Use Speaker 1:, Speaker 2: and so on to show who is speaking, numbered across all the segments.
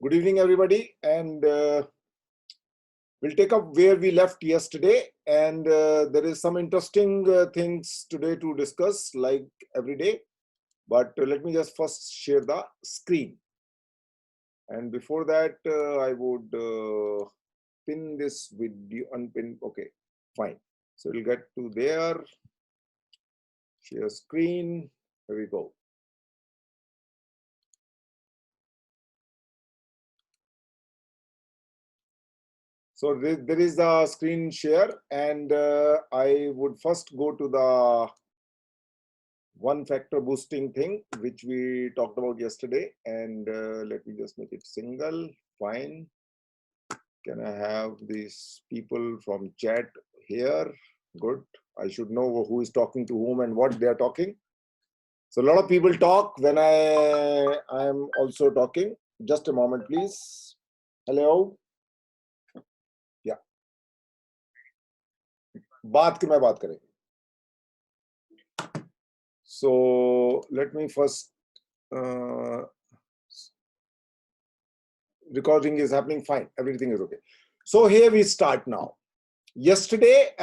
Speaker 1: Good evening, everybody, and we'll take up where we left yesterday. And there is some interesting things today to discuss, like every day. But let me just first share the screen. And before that, I would pin this video, unpin. Okay, fine. So we'll get to there. Share screen. Here we go. So there is the screen share, and I would first go to the one factor boosting thing, which we talked about yesterday. And let me just make it single. Fine. Can I have these people from chat here? Good. I should know who is talking to whom and what they are talking. So a lot of people talk when I am also talking. Just a moment, please. Hello. Yeah. बात की मैं बात करें. So let me first. Recording is happening fine. Everything is okay. So here we start now. Yesterday,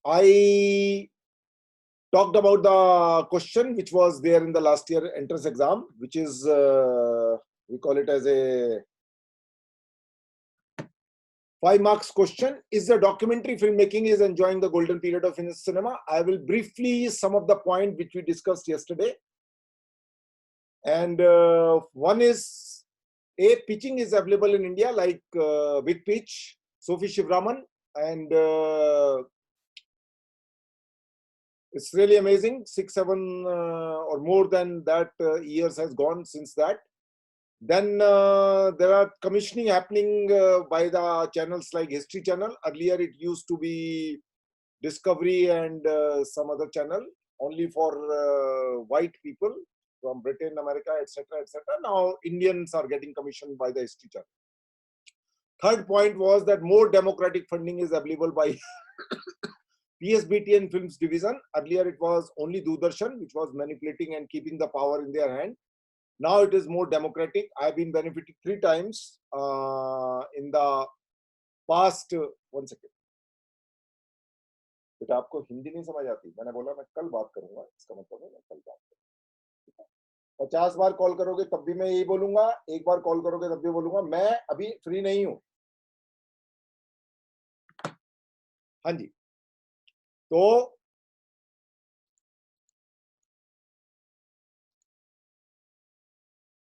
Speaker 1: I talked about the question which was there in the last year entrance exam, which is, we call it as a 5 marks question. Is the documentary filmmaking is enjoying the golden period of cinema? I will briefly sum up the point which we discussed yesterday. And one is, pitching is available in India, like Big Pitch, Sophie Shivraman, and it's really amazing. 6, 7 or more than that years has gone since that. Then there are commissioning happening by the channels like History Channel. Earlier it used to be Discovery and some other channel only for white people from Britain, America, etc., etc. Now Indians are getting commissioned by the History Channel. Third point was that more democratic funding is available by PSBTN Films Division. Earlier it was only Doordarshan, which was manipulating and keeping the power in their hand. Now it is more democratic. I've been benefited 3 times in the past. One second. बेटा आपको हिंदी नहीं समझ आती. मैंने बोला मैं कल बात करूंगा. इसका मतलब है मैं कल बात करूंगा. 50 बार कॉल करोगे तब भी मैं यही बोलूंगा. एक बार कॉल करोगे तब भी बोलूंगा. मैं अभी फ्री नहीं हूं. हाँ जी. तो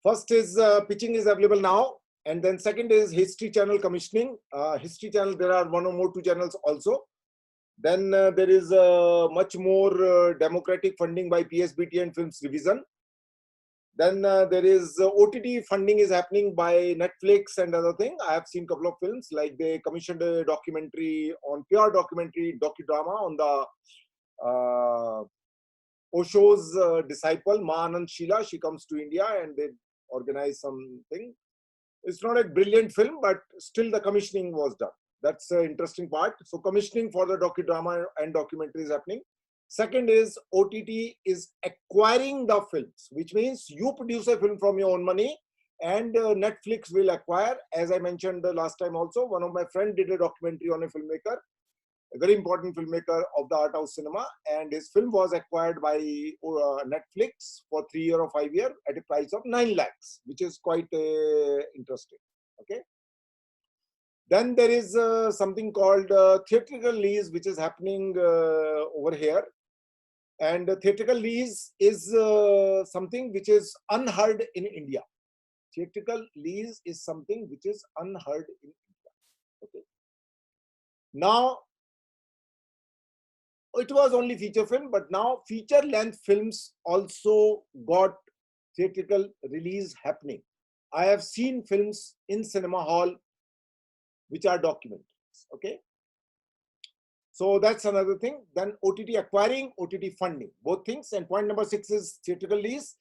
Speaker 1: first is pitching is available now, and then second is History Channel commissioning. History Channel, there are 1 or more 2 channels also. Then there is much more democratic funding by PSBTN Films Division. Then there is OTT funding is happening by Netflix and other thing. I have seen a couple of films, like they commissioned a documentary on pure documentary docudrama on the Osho's disciple, Ma Anand Sheila. She comes to India and they organize something. It's not a brilliant film, but still the commissioning was done. That's the interesting part. So commissioning for the docudrama and documentary is happening. Second is OTT is acquiring the films, which means you produce a film from your own money and Netflix will acquire. As I mentioned the last time also, one of my friends did a documentary on a filmmaker, a very important filmmaker of the art house cinema, and his film was acquired by Netflix for 3 year or 5 year at a price of 9 lakhs, which is quite interesting. Okay. Then there is something called theatrical lease, which is happening over here. And theatrical lease is something which is unheard in India. Theatrical lease is something which is unheard in India. Okay. Now, it was only feature film, but now feature length films also got theatrical release happening. I have seen films in cinema hall which are documentaries. Okay. So that's another thing. Then OTT acquiring, OTT funding, both things. And point number 6 is theatrical lease.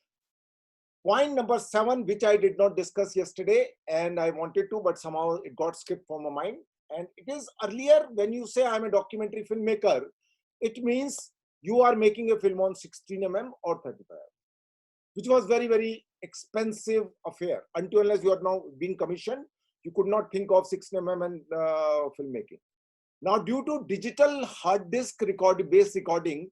Speaker 1: Point number 7, which I did not discuss yesterday, and I wanted to, but somehow it got skipped from my mind. And it is earlier, when you say I'm a documentary filmmaker, it means you are making a film on 16 mm or 35 mm, which was very, very expensive affair. Until unless you are now being commissioned, you could not think of 16mm and filmmaking. Now, due to digital hard disk base recording,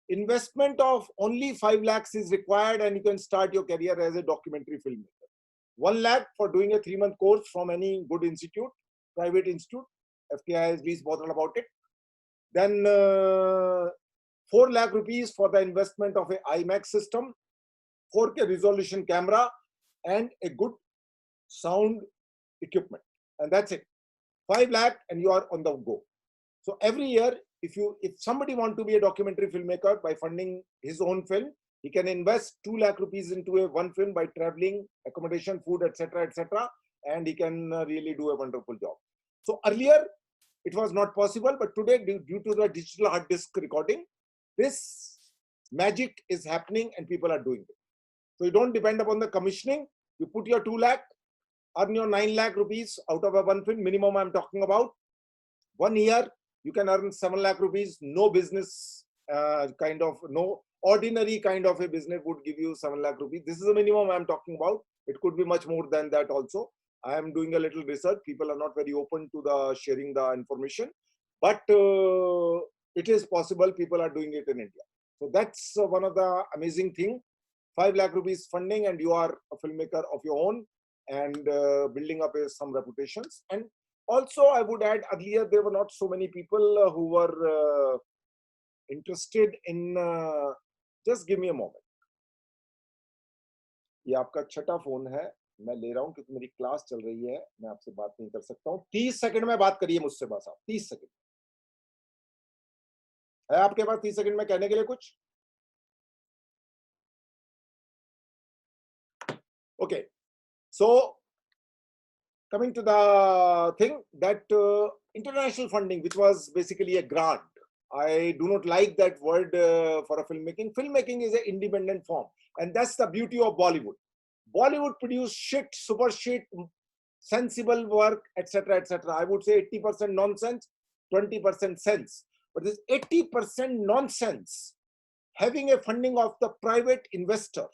Speaker 1: investment of only 5 lakhs is required, and you can start your career as a documentary filmmaker. 1 lakh for doing a 3-month course from any good institute, private institute. FTI has been bothered about it. Then 4 lakh rupees for the investment of a IMAX system, 4K resolution camera, and a good sound equipment. And that's it. 5 lakh and you are on the go. So every year, if somebody want to be a documentary filmmaker by funding his own film, he can invest 2 lakh rupees into one film by traveling, accommodation, food, etc., and he can really do a wonderful job. So earlier, it was not possible, but today, due to the digital hard disk recording, this magic is happening and people are doing it. So you don't depend upon the commissioning. You put your 2 lakh, earn your 9 lakh rupees out of a one film, minimum I'm talking about. 1 year, you can earn 7 lakh rupees. No business no ordinary kind of a business would give you 7 lakh rupees. This is the minimum I'm talking about. It could be much more than that also. I am doing a little research. People are not very open to the sharing the information, but it is possible. People are doing it in India. So that's one of the amazing thing. 5 lakh rupees funding and you are a filmmaker of your own and building up some reputations. And also I would add, earlier there were not so many people who were interested in, just give me a moment. ये आपका छठा phone है, मैं ले रहा हूं क्योंकि मेरी क्लास चल रही है, मैं आपसे बात नहीं कर सकता हूं. 30 सेकंड में बात करिए मुझसे बस आप. 30 सेकंड है आपके पास? 30 सेकंड में कहने के लिए कुछ? Okay, so coming to the thing that international funding, which was basically a grant. I do not like that word for a filmmaking. Filmmaking is an independent form, and that's the beauty of Bollywood. Bollywood produce shit, super shit, sensible work, etc., etc. I would say 80% nonsense, 20% sense. But this 80% nonsense, having a funding of the private investor,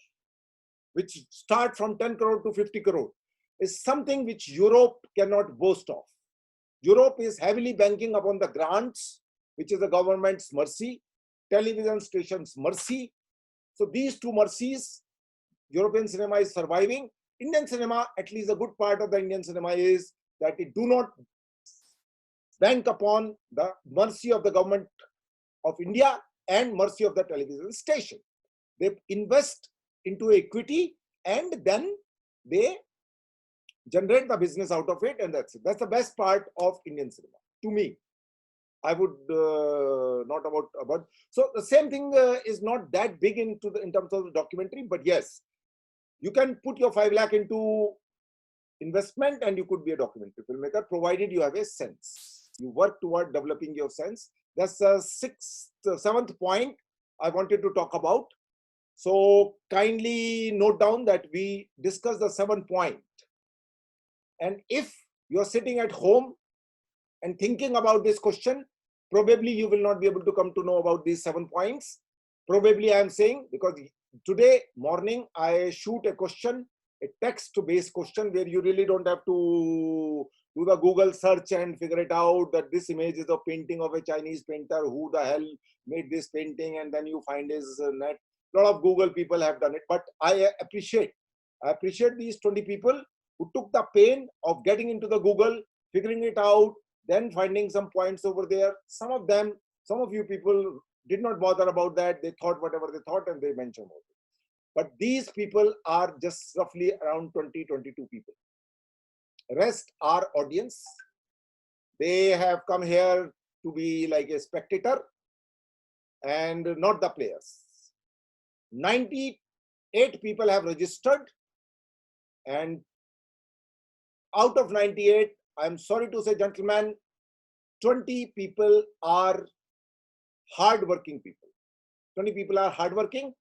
Speaker 1: which start from 10 crore to 50 crore, is something which Europe cannot boast of. Europe is heavily banking upon the grants, which is the government's mercy, television stations' mercy. So these two mercies, European cinema is surviving. Indian cinema, at least a good part of the Indian cinema is that it do not bank upon the mercy of the government of India and mercy of the television station. They invest into equity and then they generate the business out of it, and that's it. That's the best part of Indian cinema to me. I would not about. So the same thing is not that big in terms of the documentary, but yes, you can put your 5 lakh into investment and you could be a documentary filmmaker, provided you have a sense. You work toward developing your sense. That's the seventh point I wanted to talk about. So kindly note down that we discussed the 7th point. And if you're sitting at home and thinking about this question, probably you will not be able to come to know about these 7 points. Probably I am saying, because today morning I shoot a question, a text-based question where you really don't have to do the Google search and figure it out that this image is a painting of a Chinese painter, who the hell made this painting, and then you find his net. A lot of Google people have done it, but I appreciate these 20 people who took the pain of getting into the Google, figuring it out, then finding some points over there. Some of you people did not bother about that. They thought whatever they thought and they mentioned about it. But these people are just roughly around 20, 22 people. Rest are audience. They have come here to be like a spectator and not the players. 98 people have registered, and out of 98, I'm sorry to say, gentlemen, 20 people are hardworking people. 20 people are hardworking,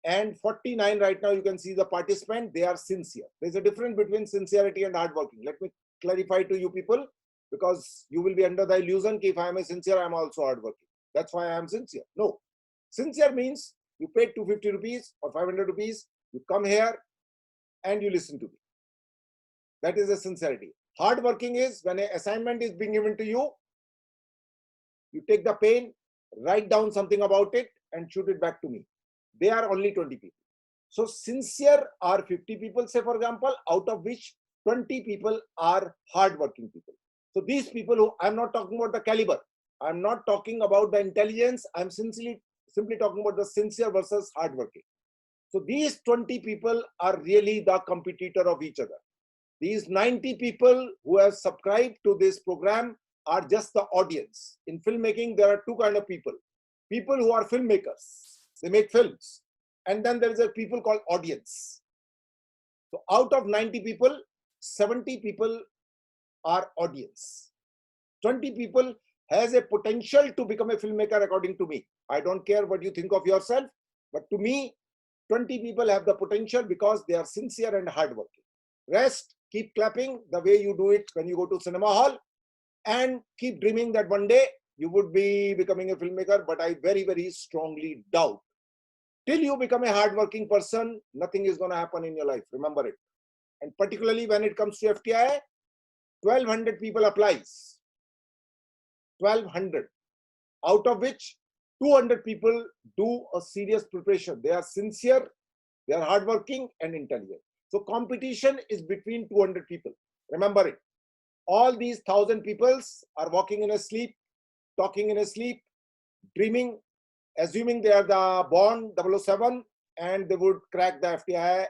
Speaker 1: and 49 right now, you can see the participant, they are sincere. There's a difference between sincerity and hardworking. Let me clarify to you people, because you will be under the illusion that if I am a sincere, I'm also hardworking. That's why I am sincere. No. Sincere means you paid 250 rupees or 500 rupees, you come here, and you listen to me. That is the sincerity. Hard working is when an assignment is being given to you, you take the pain, write down something about it and shoot it back to me. They are only 20 people. So sincere are 50 people, say for example, out of which 20 people are hardworking people. So these people who, I'm not talking about the caliber, I'm not talking about the intelligence, I'm simply talking about the sincere versus hardworking. So these 20 people are really the competitor of each other. These 90 people who have subscribed to this program are just the audience. In filmmaking, there are two kinds of people. People who are filmmakers, they make films. And then there is a people called audience. So out of 90 people, 70 people are audience. 20 people has a potential to become a filmmaker according to me. I don't care what you think of yourself, but to me, 20 people have the potential because they are sincere and hardworking. Rest, keep clapping the way you do it when you go to cinema hall, and keep dreaming that one day you would be becoming a filmmaker, but I very, very strongly doubt. Till you become a hardworking person, nothing is going to happen in your life. Remember it. And particularly when it comes to FTI, 1200 people applies. 1200. Out of which 200 people do a serious preparation. They are sincere, they are hardworking and intelligent. So competition is between 200 people. Remember it. All these 1000 people are walking in a sleep, talking in a sleep, dreaming, assuming they are the born 007 and they would crack the FTI.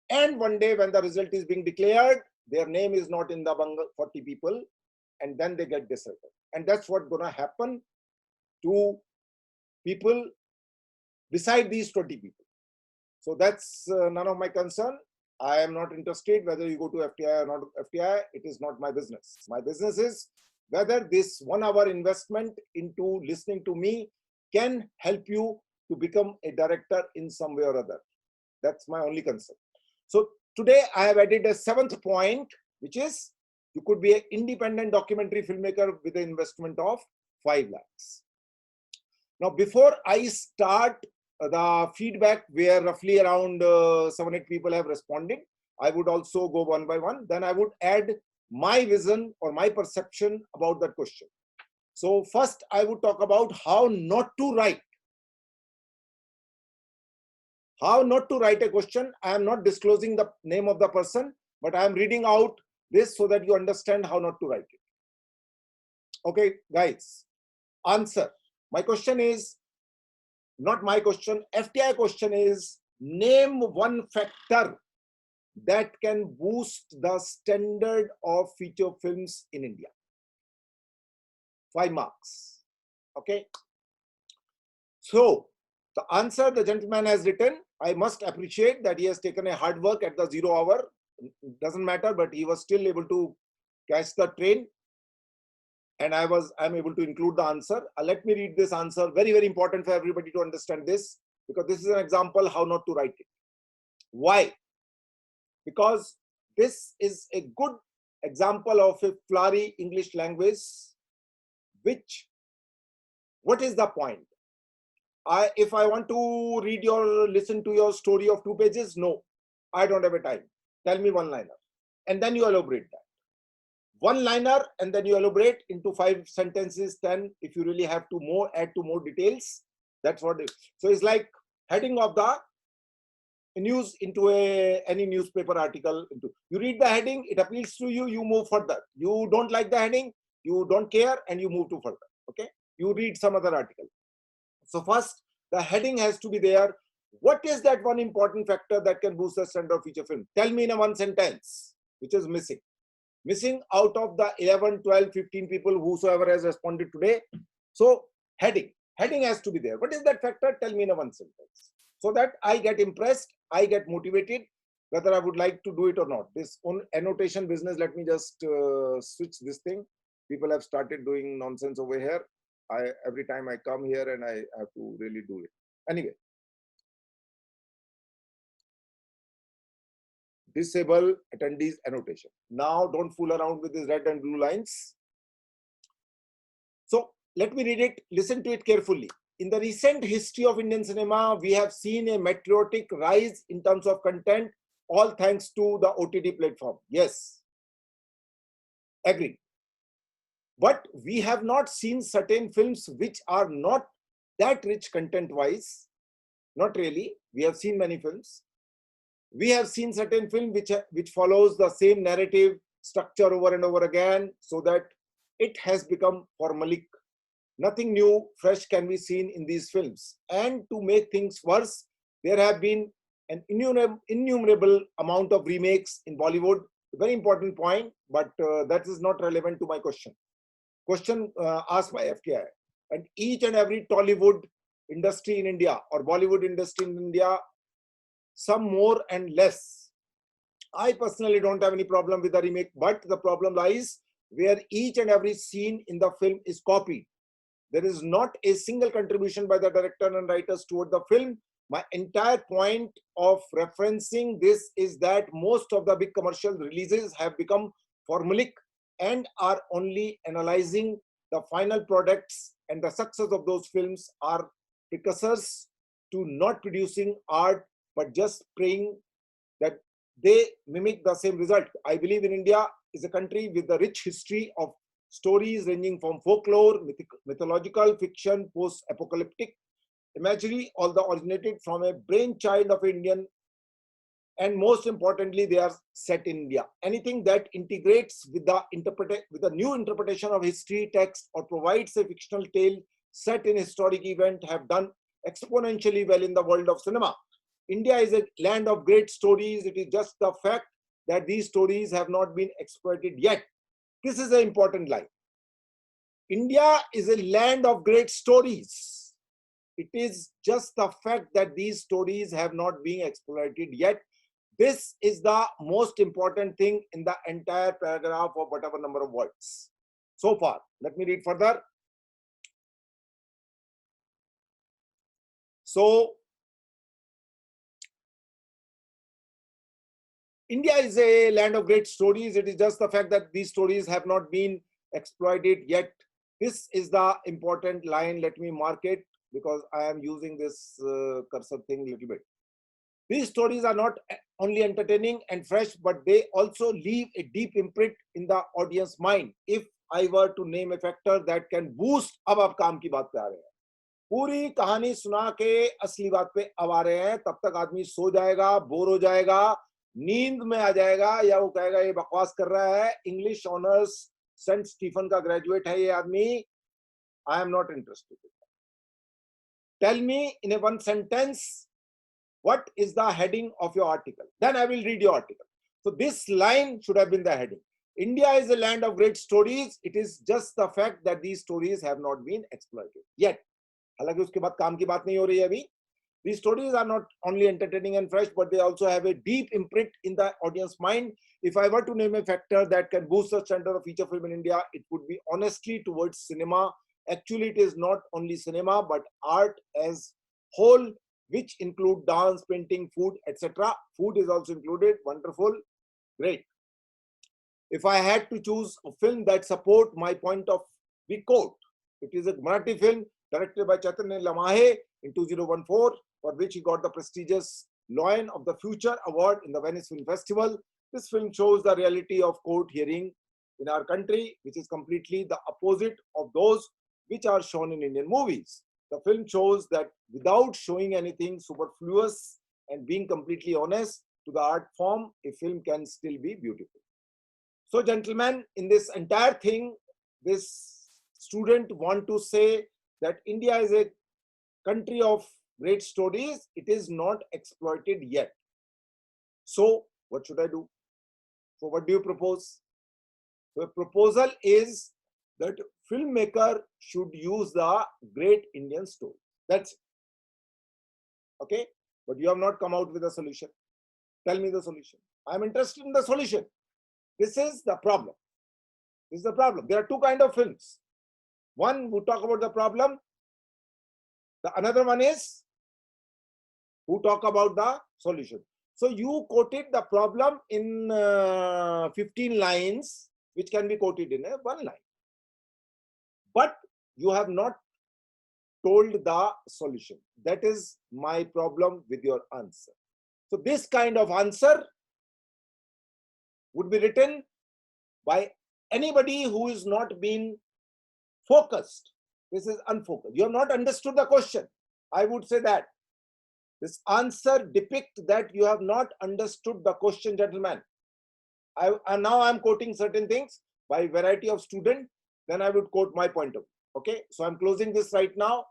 Speaker 1: And one day when the result is being declared, their name is not in the 40 people, and then they get deserted. And that's what's going to happen to people beside these 20 people. So that's none of my concern. I am not interested whether you go to FTI or not FTI. It is not my business. My business is whether this 1 hour investment into listening to me can help you to become a director in some way or other. That's my only concern. So today I have added a 7th point, which is you could be an independent documentary filmmaker with an investment of 5 lakhs. Now, before I start the feedback where roughly around 7-8 people have responded, I would also go one by one. Then I would add my vision or my perception about that question. So first I would talk about how not to write. How not to write a question. I am not disclosing the name of the person, but I am reading out this so that you understand how not to write it. Okay, guys, answer. My question is, not my question, FTI question is, name one factor that can boost the standard of feature films in India. 5 marks. Okay. So the answer the gentleman has written, I must appreciate that he has taken a hard work at the 0 hour. It doesn't matter, but he was still able to catch the train. And I'm able to include the answer. Let me read this answer. Very, very important for everybody to understand this, because this is an example how not to write it. Why? Because this is a good example of a flowery English language, which, what is the point? If I want to listen to your story of 2 pages, no, I don't have a time. Tell me one-liner. And then you elaborate that. One-liner, and then you elaborate into 5 sentences, 10, if you really have to add to more details. That's what it is. So it's like heading of the news into any newspaper article. You read the heading, it appeals to you, you move further. You don't like the heading, you don't care, and you move to further. Okay, you read some other article. So first, the heading has to be there. What is that one important factor that can boost the standard of feature film? Tell me in a 1 sentence, which is missing. Missing out of the 11, 12, 15 people, whosoever has responded today. So heading has to be there. What is that factor? Tell me in a 1 sentence. So that I get impressed, I get motivated, whether I would like to do it or not. This annotation business, let me just switch this thing. People have started doing nonsense over here. Every time I come here and I have to really do it. Anyway. Disable attendees annotation. Now don't fool around with these red and blue lines. So let me read it. Listen to it carefully. In the recent history of Indian cinema, we have seen a meteoric rise in terms of content all thanks to the OTT platform. Yes, agree. But we have not seen certain films which are not that rich content-wise. Not really. We have seen many films. We have seen certain film which follows the same narrative structure over and over again, so that it has become formalic. Nothing new, fresh can be seen in these films. And to make things worse, there have been an innumerable amount of remakes in Bollywood. Very important point, but that is not relevant to my question. Question asked by FKI. And each and every Tollywood industry in India or Bollywood industry in India, some more and less. I personally don't have any problem with the remake, but the problem lies where each and every scene in the film is copied. There is not a single contribution by the director and writers toward the film. My entire point of referencing this is that most of the big commercial releases have become formulaic and are only analyzing the final products, and the success of those films are precursors to not producing art, but just praying that they mimic the same result. I believe in India is a country with a rich history of stories ranging from folklore, mythological fiction, post-apocalyptic imagery, all the originated from a brainchild of Indian, and most importantly, they are set in India. Anything that integrates with the new interpretation of history text or provides a fictional tale set in historic event have done exponentially well in the world of cinema. India is a land of great stories. It is just the fact that these stories have not been exploited yet. This is an important line. India is a land of great stories. It is just the fact that these stories have not been exploited yet. This is the most important thing in the entire paragraph of whatever number of words so far. Let me read further. So, India is a land of great stories. It is just the fact that these stories have not been exploited yet. This is the important line. Let me mark it because I am using this cursor thing a little bit. These stories are not only entertaining and fresh, but they also leave a deep imprint in the audience mind. If I were to name a factor that can boost, अब आप काम की बात पे आ रहे हैं, पूरी कहानी सुना के असली बात पे अब आ रहे हैं, तब तक आदमी सो जाएगा, बोर हो जाएगा, नींद में आ जाएगा, या वो कहेगा ये बकवास कर रहा है, इंग्लिश ऑनर्स सेंट स्टीफन का ग्रेजुएट है ये आदमी, I am not interested in that. Tell me in a one sentence, what is the heading of your article? Then I will read your article. So this line should have been the heading. India is a land of great stories. It is just the fact that these stories have not been exploited yet. हालांकि उसके बाद काम की बात नहीं हो रही है अभी. These stories are not only entertaining and fresh, but they also have a deep imprint in the audience mind. If I were to name a factor that can boost the standard of feature film in India, it would be honesty towards cinema. Actually, it is not only cinema, but art as whole, which include dance, painting, food, etc. Food is also included. Wonderful. Great. If I had to choose a film that support my point of view, quote, it is a Marathi film directed by Chaitanya Lamahe in 2014, for which he got the prestigious Lion of the Future Award in the Venice Film Festival. This film shows the reality of court hearing in our country, which is completely the opposite of those which are shown in Indian movies. The film shows that without showing anything superfluous and being completely honest to the art form, a film can still be beautiful. So, gentlemen, in this entire thing, this student want to say that India is a country of great stories. It is not exploited yet. So, what should I do? So, what do you propose? The proposal is that filmmaker should use the great Indian story. That's it. Okay? But you have not come out with a solution. Tell me the solution. I am interested in the solution. This is the problem. This is the problem. There are two kinds of films. One who talk about the problem. The another one is who talk about the solution. So you quoted the problem in 15 lines, which can be quoted in one line. But you have not told the solution. That is my problem with your answer. So this kind of answer would be written by anybody who is not being focused. This is unfocused. You have not understood the question. I would say that this answer depicts that you have not understood the question, gentlemen. And now I'm quoting certain things by variety of student, then I would quote my point of view. Okay, so I'm closing this right now.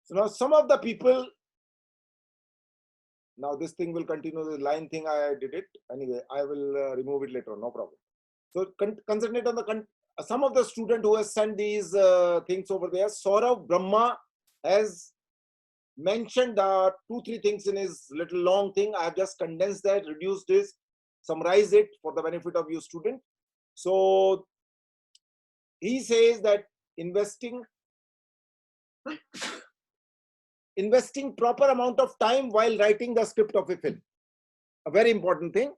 Speaker 1: So now some of the people, now this thing will continue, the line thing I did it. Anyway, I will remove it later on, no problem. So concentrate on the, some of the student who has sent these things over there. Saurav Brahma has mentioned 2-3 things in his little long thing. I have just condensed that, reduced this, summarized it for the benefit of you student. So he says that investing proper amount of time while writing the script of a film, a very important thing.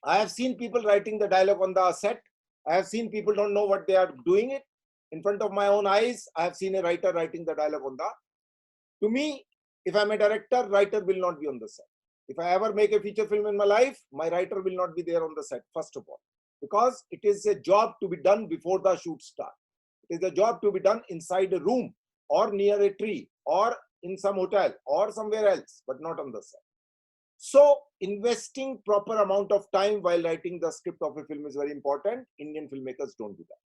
Speaker 1: I have seen people writing the dialogue on the set. I have seen people don't know what they are doing it. In front of my own eyes, I have seen a writer writing the dialogue on the. To me, if I'm a director, writer will not be on the set. If I ever make a feature film in my life, my writer will not be there on the set, first of all. Because it is a job to be done before the shoot starts. It is a job to be done inside a room or near a tree or in some hotel or somewhere else, but not on the set. So investing proper amount of time while writing the script of a film is very important. Indian filmmakers don't do that.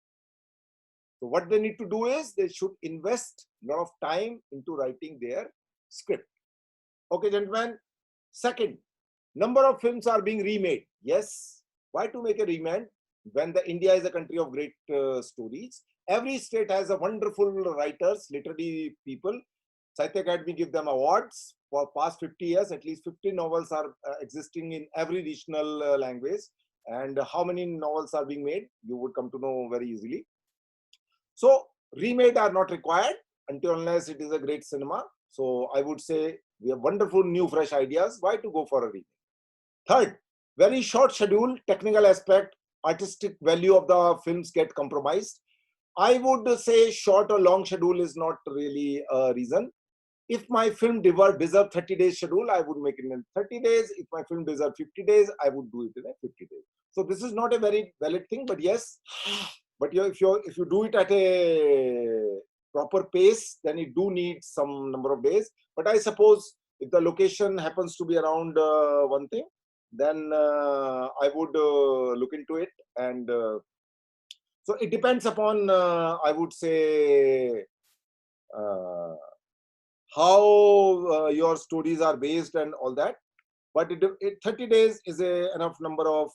Speaker 1: So what they need to do is they should invest a lot of time into writing their script. Okay, gentlemen. Second, number of films are being remade. Yes. Why to make a remake when the India is a country of great stories? Every state has a wonderful writers, literary people. Sahitya Academy give them awards. For past 50 years, at least 50 novels are existing in every regional language. And how many novels are being made, you would come to know very easily. So remade are not required until unless it is a great cinema. So I would say we have wonderful new fresh ideas. Why to go for a remake? Third, very short schedule, technical aspect, artistic value of the films get compromised. I would say short or long schedule is not really a reason. If my film deserve 30 days schedule, I would make it in 30 days. If my film deserve 50 days, I would do it in 50 days. So this is not a very valid thing, but yes, but if you do it at a proper pace, then it do need some number of days. But I suppose if the location happens to be around one thing, then I would look into it. And so it depends upon, I would say, how your stories are based and all that. But 30 days is enough number of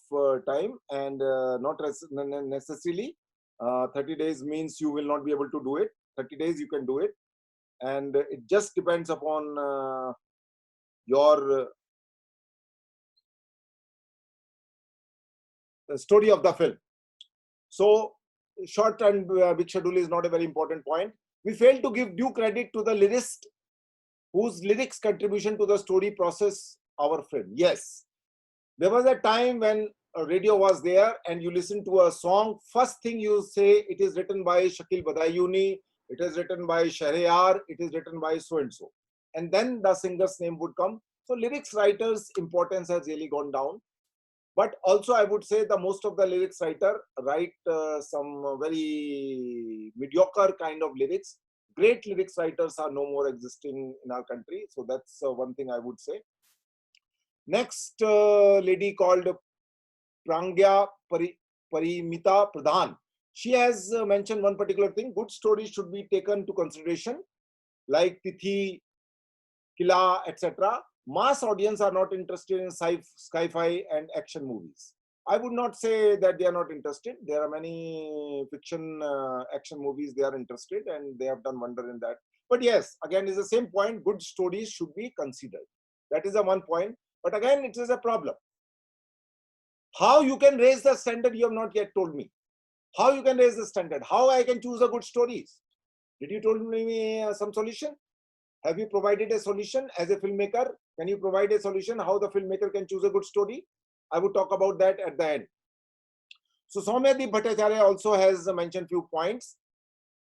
Speaker 1: time, and not necessarily 30 days means you will not be able to do it. 30 days you can do it, and it just depends upon your story of the film. So short and big schedule is not a very important point. We fail to give due credit to the lyricist whose lyrics contribution to the story process our film. Yes, there was a time when a radio was there and you listen to a song, first thing you say, it is written by Shakil Badayuni, it is written by Shahriyar, it is written by so and so. And then the singer's name would come. So lyrics writers' importance has really gone down. But also I would say the most of the lyrics writer write some very mediocre kind of lyrics. Great lyrics writers are no more existing in our country. So that's one thing I would say. Next lady called Prangya Parimita Pradhan. She has mentioned one particular thing. Good stories should be taken to consideration, like Tithi, Kila, etc. Mass audience are not interested in sci-fi and action movies. I would not say that they are not interested. There are many fiction action movies they are interested, and they have done wonder in that. But yes, again, is the same point. Good stories should be considered. That is the one point. But again, it is a problem. How you can raise the standard, you have not yet told me. How you can raise the standard? How I can choose a good stories? Did you told me some solution? Have you provided a solution as a filmmaker? Can you provide a solution how the filmmaker can choose a good story? I would talk about that at the end. So Soumyadeep Bhattacharya also has mentioned few points.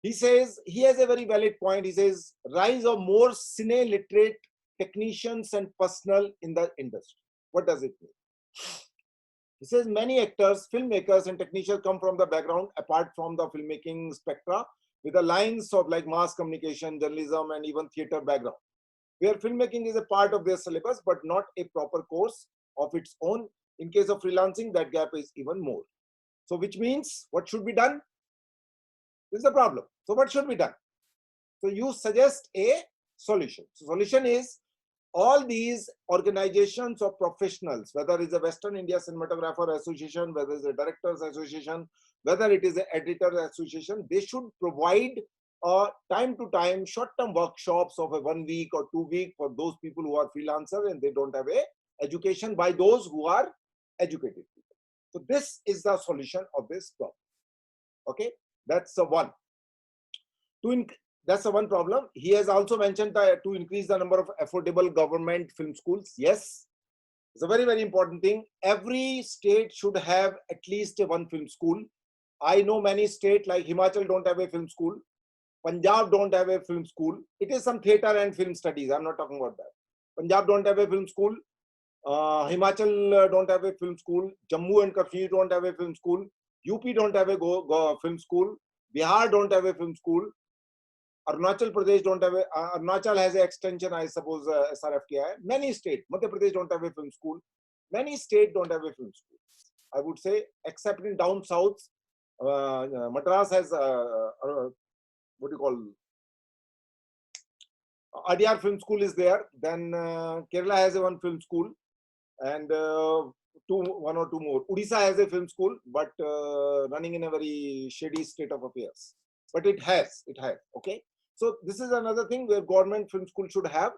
Speaker 1: He says, he has a very valid point. He says, rise of more cine literate technicians and personnel in the industry. What does it mean? He says many actors, filmmakers, and technicians come from the background apart from the filmmaking spectra with the lines of like mass communication, journalism, and even theater background, where filmmaking is a part of their syllabus but not a proper course of its own. In case of freelancing, that gap is even more. So which means what should be done? This is the problem. So what should be done? So you suggest a solution. So solution is all these organizations of professionals, whether it's a Western India Cinematographer Association, whether it's a Directors Association, whether it is an Editor Association, they should provide time to time short-term workshops of a 1 week or 2 week for those people who are freelancers and they don't have a education by those who are educated people. So this is the solution of this problem. Okay, that's the one. That's the one problem. He has also mentioned to increase the number of affordable government film schools. Yes, it's a very, very important thing. Every state should have at least one film school. I know many states like Himachal don't have a film school. Punjab don't have a film school. It is some theater and film studies. I'm not talking about that. Punjab don't have a film school. Himachal don't have a film school. Jammu and Kashmir don't have a film school. UP don't have a film school. Bihar don't have a film school. Arunachal Pradesh don't have a, Arunachal has an extension, I suppose, SRFTI. Many states, Madhya Pradesh don't have a film school. Many states don't have a film school. I would say, except in down south, Madras has, what do you call, Adyar Film School is there. Then Kerala has a one film school, and one or two more. Odisha has a film school, but running in a very shady state of affairs. But it has, okay. So this is another thing where government film school should have,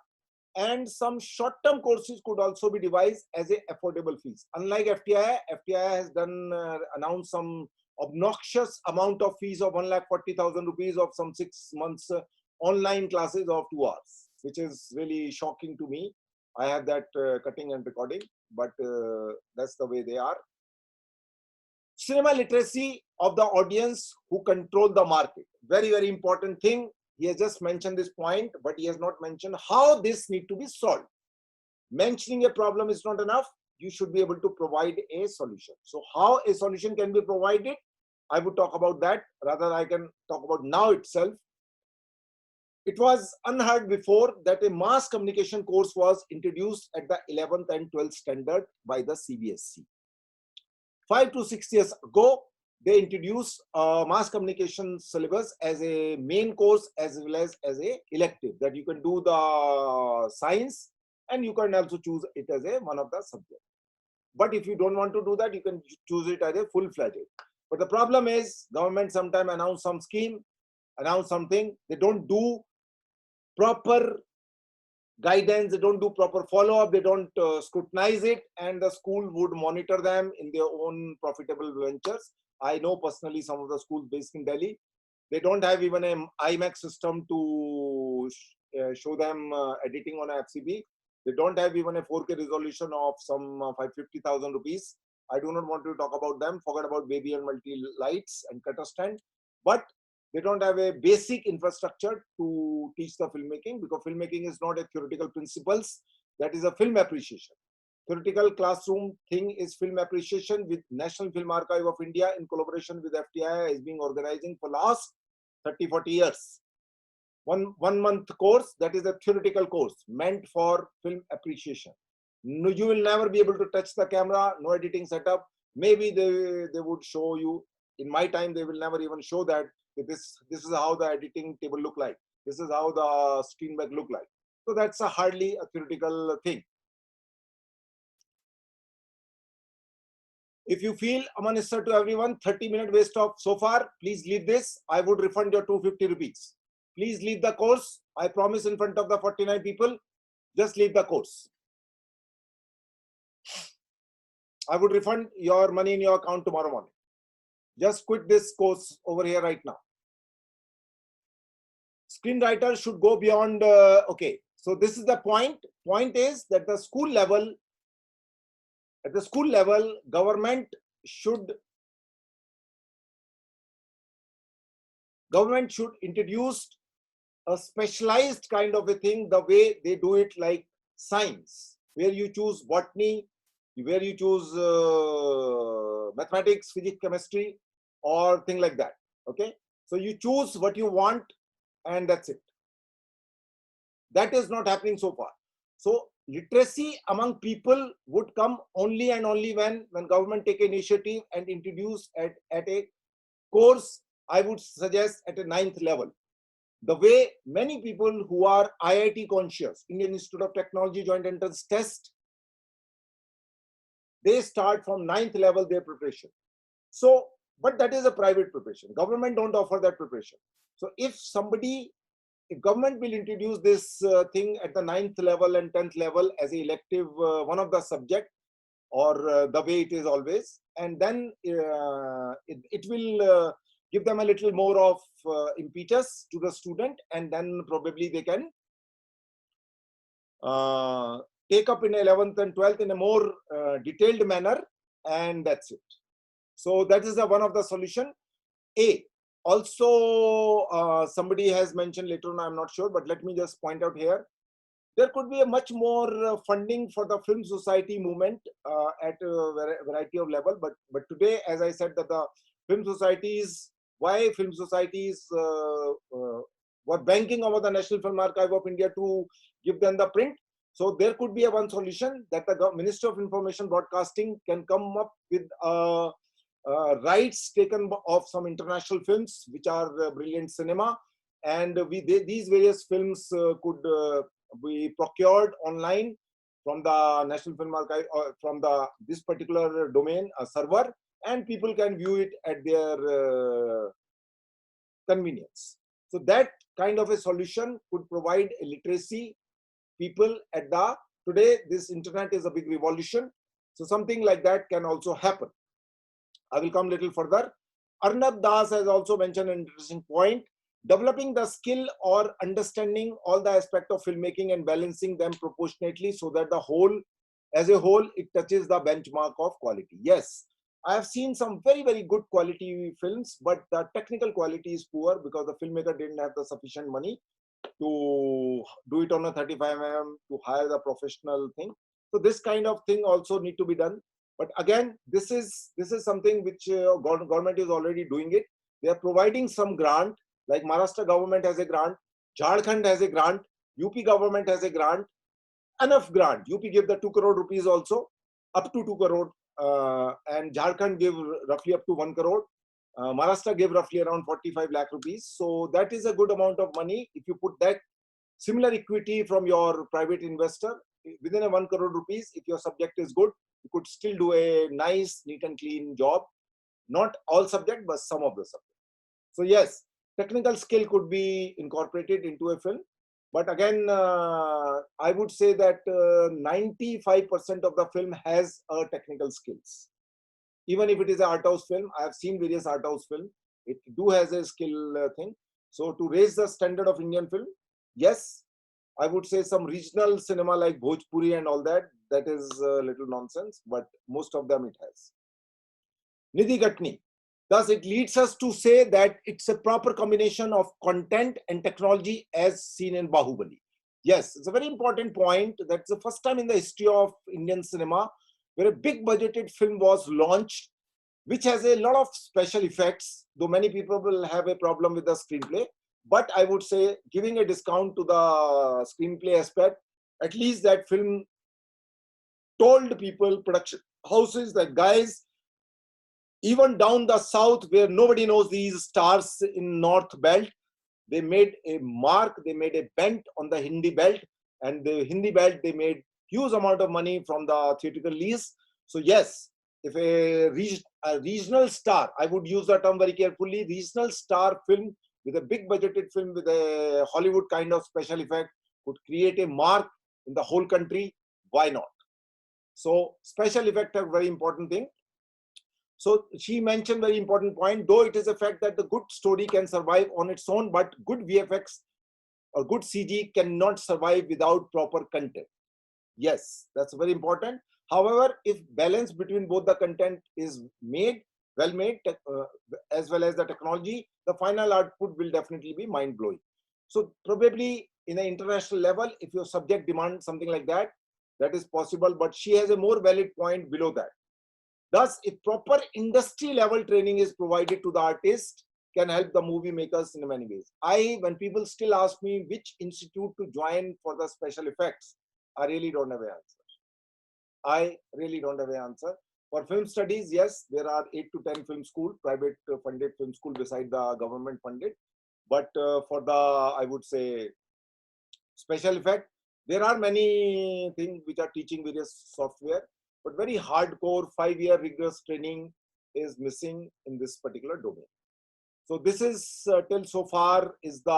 Speaker 1: and some short-term courses could also be devised as a affordable fees. Unlike FTI, FTI has done announced some obnoxious amount of fees of 1,40,000 rupees of some 6 months online classes of 2 hours, which is really shocking to me. I have that cutting and recording, but that's the way they are. Cinema literacy of the audience who control the market. Very, very important thing. He has just mentioned this point, but he has not mentioned how this need to be solved. Mentioning a problem is not enough. You should be able to provide a solution. So how a solution can be provided, I would talk about that. Rather, I can talk about now itself. It was unheard before that a mass communication course was introduced at the 11th and 12th standard by the CBSE. 5 to 6 years ago, they introduced mass communication syllabus as a main course as well as a elective, that you can do the science and you can also choose it as a one of the subjects. But if you don't want to do that, you can choose it as a full-fledged. But the problem is government sometimes announce some scheme, announce something, they don't do proper guidance, they don't do proper follow-up, they don't scrutinize it, and the school would monitor them in their own profitable ventures. I know personally some of the schools based in Delhi, they don't have even an IMAX system to show them editing on a FCB. They don't have even a 4K resolution of some 550,000 rupees. I do not want to talk about them, forget about baby and multi lights and cutter stand. But they don't have a basic infrastructure to teach the filmmaking, because filmmaking is not a theoretical principles, that is a film appreciation. Theoretical classroom thing is film appreciation, with National Film Archive of India in collaboration with FTI is being organizing for last 30-40 years. One month course, that is a theoretical course meant for film appreciation. No, you will never be able to touch the camera, no editing setup. Maybe they would show you. In my time, they will never even show that this is how the editing table look like. This is how the screen back look like. So that's hardly a theoretical thing. If you feel, Aman sir, to everyone, 30-minute waste of so far, please leave this. I would refund your 250 rupees. Please leave the course. I promise in front of the 49 people, just leave the course. I would refund your money in your account tomorrow morning. Just quit this course over here right now. Screenwriter should go beyond, okay. So this is the point. Point is that the school level, at the school level, government should Government should introduce a specialized kind of a thing, the way they do it like science, where you choose botany, where you choose mathematics, physics, chemistry, or thing like that. Okay, so you choose what you want, and that's it. That is not happening so far. So literacy among people would come only and only when government take initiative and introduce at a course, I would suggest at a 9th level. The way many people who are IIT conscious, Indian Institute of Technology Joint Entrance Test, they start from 9th level their preparation. So, but that is a private preparation. Government don't offer that preparation. So if government will introduce this thing at the 9th level and 10th level as an elective, one of the subject, or the way it is always, and then it will give them a little more of impetus to the student, and then probably they can take up in 11th and 12th in a more detailed manner, and that's it. So that is one of the solution. Also, somebody has mentioned later on, I'm not sure, but let me just point out here. There could be a much more funding for the film society movement at a variety of level. But today, as I said, that the film societies, why film societies were banking over the National Film Archive of India to give them the print. So there could be one solution that the Ministry of Information Broadcasting can come up with rights taken of some international films, which are brilliant cinema. And these various films could be procured online from the National Film Archive or from this particular domain server, and people can view it at their convenience. So that kind of a solution could provide a literacy people at today this internet is a big revolution. So something like that can also happen. I will come little further. Arnab Das has also mentioned an interesting point. Developing the skill or understanding all the aspect of filmmaking and balancing them proportionately so that as a whole, it touches the benchmark of quality. Yes, I have seen some very, very good quality films, but the technical quality is poor because the filmmaker didn't have the sufficient money to do it on a 35mm, to hire the professional thing. So this kind of thing also need to be done. But again, this is something which government is already doing it. They are providing some grant, like Maharashtra government has a grant, Jharkhand has a grant, UP government has a grant, enough grant. UP gave the 2 crore rupees also, up to 2 crore, and Jharkhand gave roughly up to 1 crore. Maharashtra gave roughly around 45 lakh rupees. So that is a good amount of money. If you put that similar equity from your private investor within a 1 crore rupees, if your subject is good, you could still do a nice, neat and clean job. Not all subject, but some of the subject. So yes, technical skill could be incorporated into a film. But again, I would say that 95% of the film has technical skills. Even if it is an art house film, I have seen various art house film. It do has a skill thing. So to raise the standard of Indian film, yes, I would say some regional cinema like Bhojpuri and all that, that is a little nonsense, but most of them it has. Nidhi Gatni. Thus, it leads us to say that it's a proper combination of content and technology as seen in Bahubali. Yes, it's a very important point. That's the first time in the history of Indian cinema where a big budgeted film was launched, which has a lot of special effects, though many people will have a problem with the screenplay. But I would say giving a discount to the screenplay aspect, at least that film told people, production houses, that guys, even down the south where nobody knows these stars in North Belt, they made a mark, they made a bent on the Hindi belt, and the Hindi belt, they made huge amount of money from the theatrical lease. So yes, if a regional star, I would use the term very carefully, regional star film with a big budgeted film with a Hollywood kind of special effect could create a mark in the whole country, why not? So special effect are very important thing. So she mentioned very important point, though it is a fact that the good story can survive on its own, but good VFX or good CG cannot survive without proper content. Yes, that's very important. However, if balance between both the content is made, well made, as well as the technology, the final output will definitely be mind blowing. So probably in an international level, if your subject demands something like that, that is possible, but she has a more valid point below that. Thus, if proper industry level training is provided to the artist, can help the movie makers in many ways. When people still ask me which institute to join for the special effects, I really don't have an answer. I really don't have an answer. For film studies, yes, there are 8 to 10 film school, private funded film school beside the government funded. But for the, I would say, special effect, there are many things which are teaching various software, but very hardcore 5-year rigorous training is missing in this particular domain. So this is till so far is the,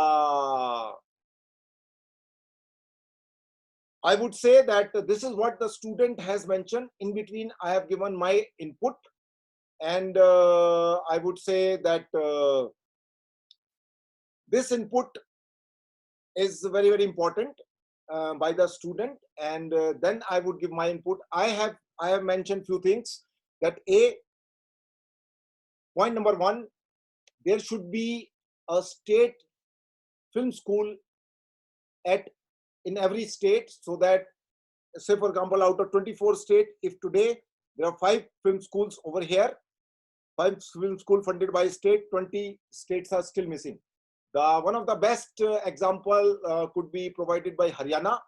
Speaker 1: I would say that this is what the student has mentioned. In between, I have given my input, and I would say that this input is very, very important by the student, and then I would give my input. I have mentioned few things, that point number 1, there should be a state film school in every state, so that, say for example, out of 24 states, if today there are 5 film schools over here, 5 film school funded by state, 20 states are still missing. One of the best example could be provided by Haryana.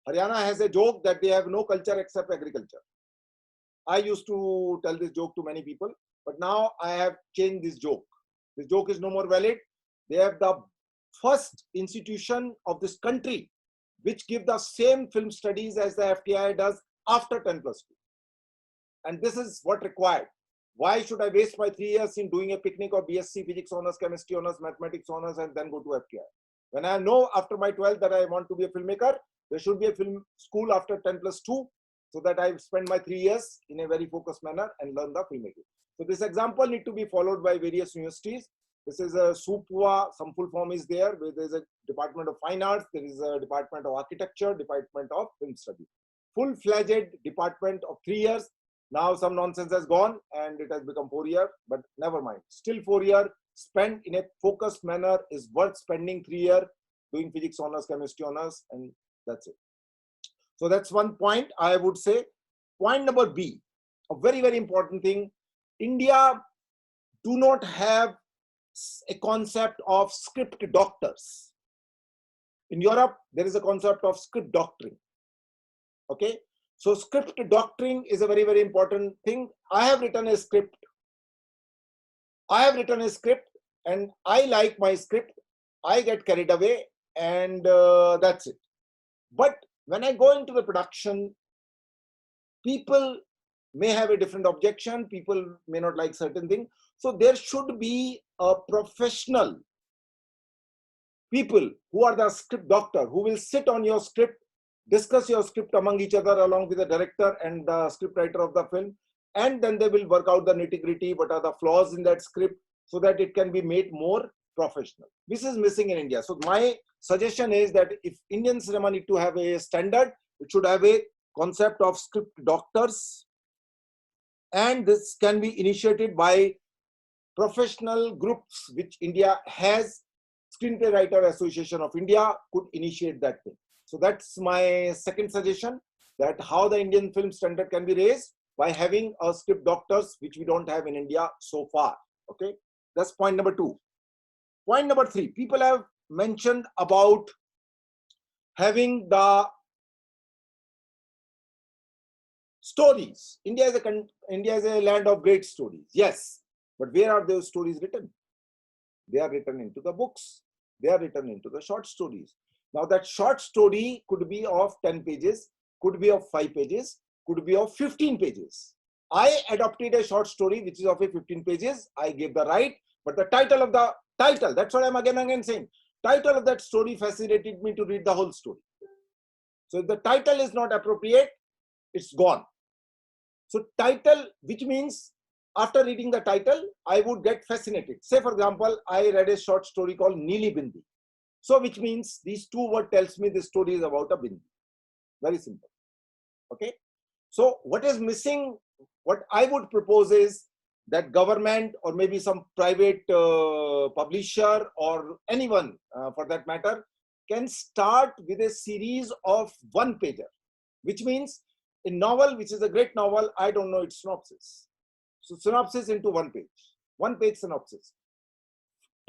Speaker 1: Haryana has a joke that they have no culture except agriculture. I used to tell this joke to many people, but now I have changed this joke. This joke is no more valid. They have the first institution of this country which give the same film studies as the FTI does after 10+2. And this is what required. Why should I waste my 3 years in doing a picnic of BSc Physics Honors, Chemistry Honors, Mathematics Honors, and then go to FTI? When I know after my 12th that I want to be a filmmaker, there should be a film school after 10+2, so that I spend my 3 years in a very focused manner and learn the filmmaking. So this example need to be followed by various universities. This is a SUPWA, some full form is there, where there is a Department of Fine Arts, there is a Department of Architecture, Department of Film Study. Full-fledged department of 3 years. Now some nonsense has gone and it has become 4 years, but never mind. Still 4 years spent in a focused manner is worth spending 3 years doing Physics Honors, Chemistry Honors, and that's it. So that's one point I would say. Point number B, a very, very important thing. India do not have a concept of script doctors. In Europe, there is a concept of script doctoring. Okay, so script doctoring is a very, very important thing. I have written a script. And I like my script. I get carried away, and that's it. But when I go into the production, people may have a different objection. People may not like certain things. So there should be a professional people who are the script doctor, who will sit on your script, discuss your script among each other along with the director and the script writer of the film, and then they will work out the nitty-gritty, what are the flaws in that script, so that it can be made more professional. This is missing in India. So my suggestion is that if Indian cinema need to have a standard, it should have a concept of script doctors, and this can be initiated by professional groups which India has. Screenplay Writer Association of India could initiate that thing. So that's my second suggestion, that how the Indian film standard can be raised by having a script doctors, which we don't have in India so far. Okay, that's point number 2. Point number 3, people have mentioned about having the stories. India is a land of great stories. Yes, but where are those stories written? They are written into the books. They are written into the short stories. Now that short story could be of 10 pages, could be of 5 pages, could be of 15 pages. I adopted a short story which is of a 15 pages. I gave the right, but the title, that's what I'm again saying. Title of that story fascinated me to read the whole story. So if the title is not appropriate, it's gone. So title, which means after reading the title, I would get fascinated. Say for example, I read a short story called Neeli Bindi. So which means these 2 words tells me the story is about a bindi. Very simple. Okay. So what is missing, what I would propose is that government or maybe some private publisher or anyone for that matter can start with a series of one pager, which means a novel, which is a great novel, I don't know its synopsis. So synopsis into one page synopsis.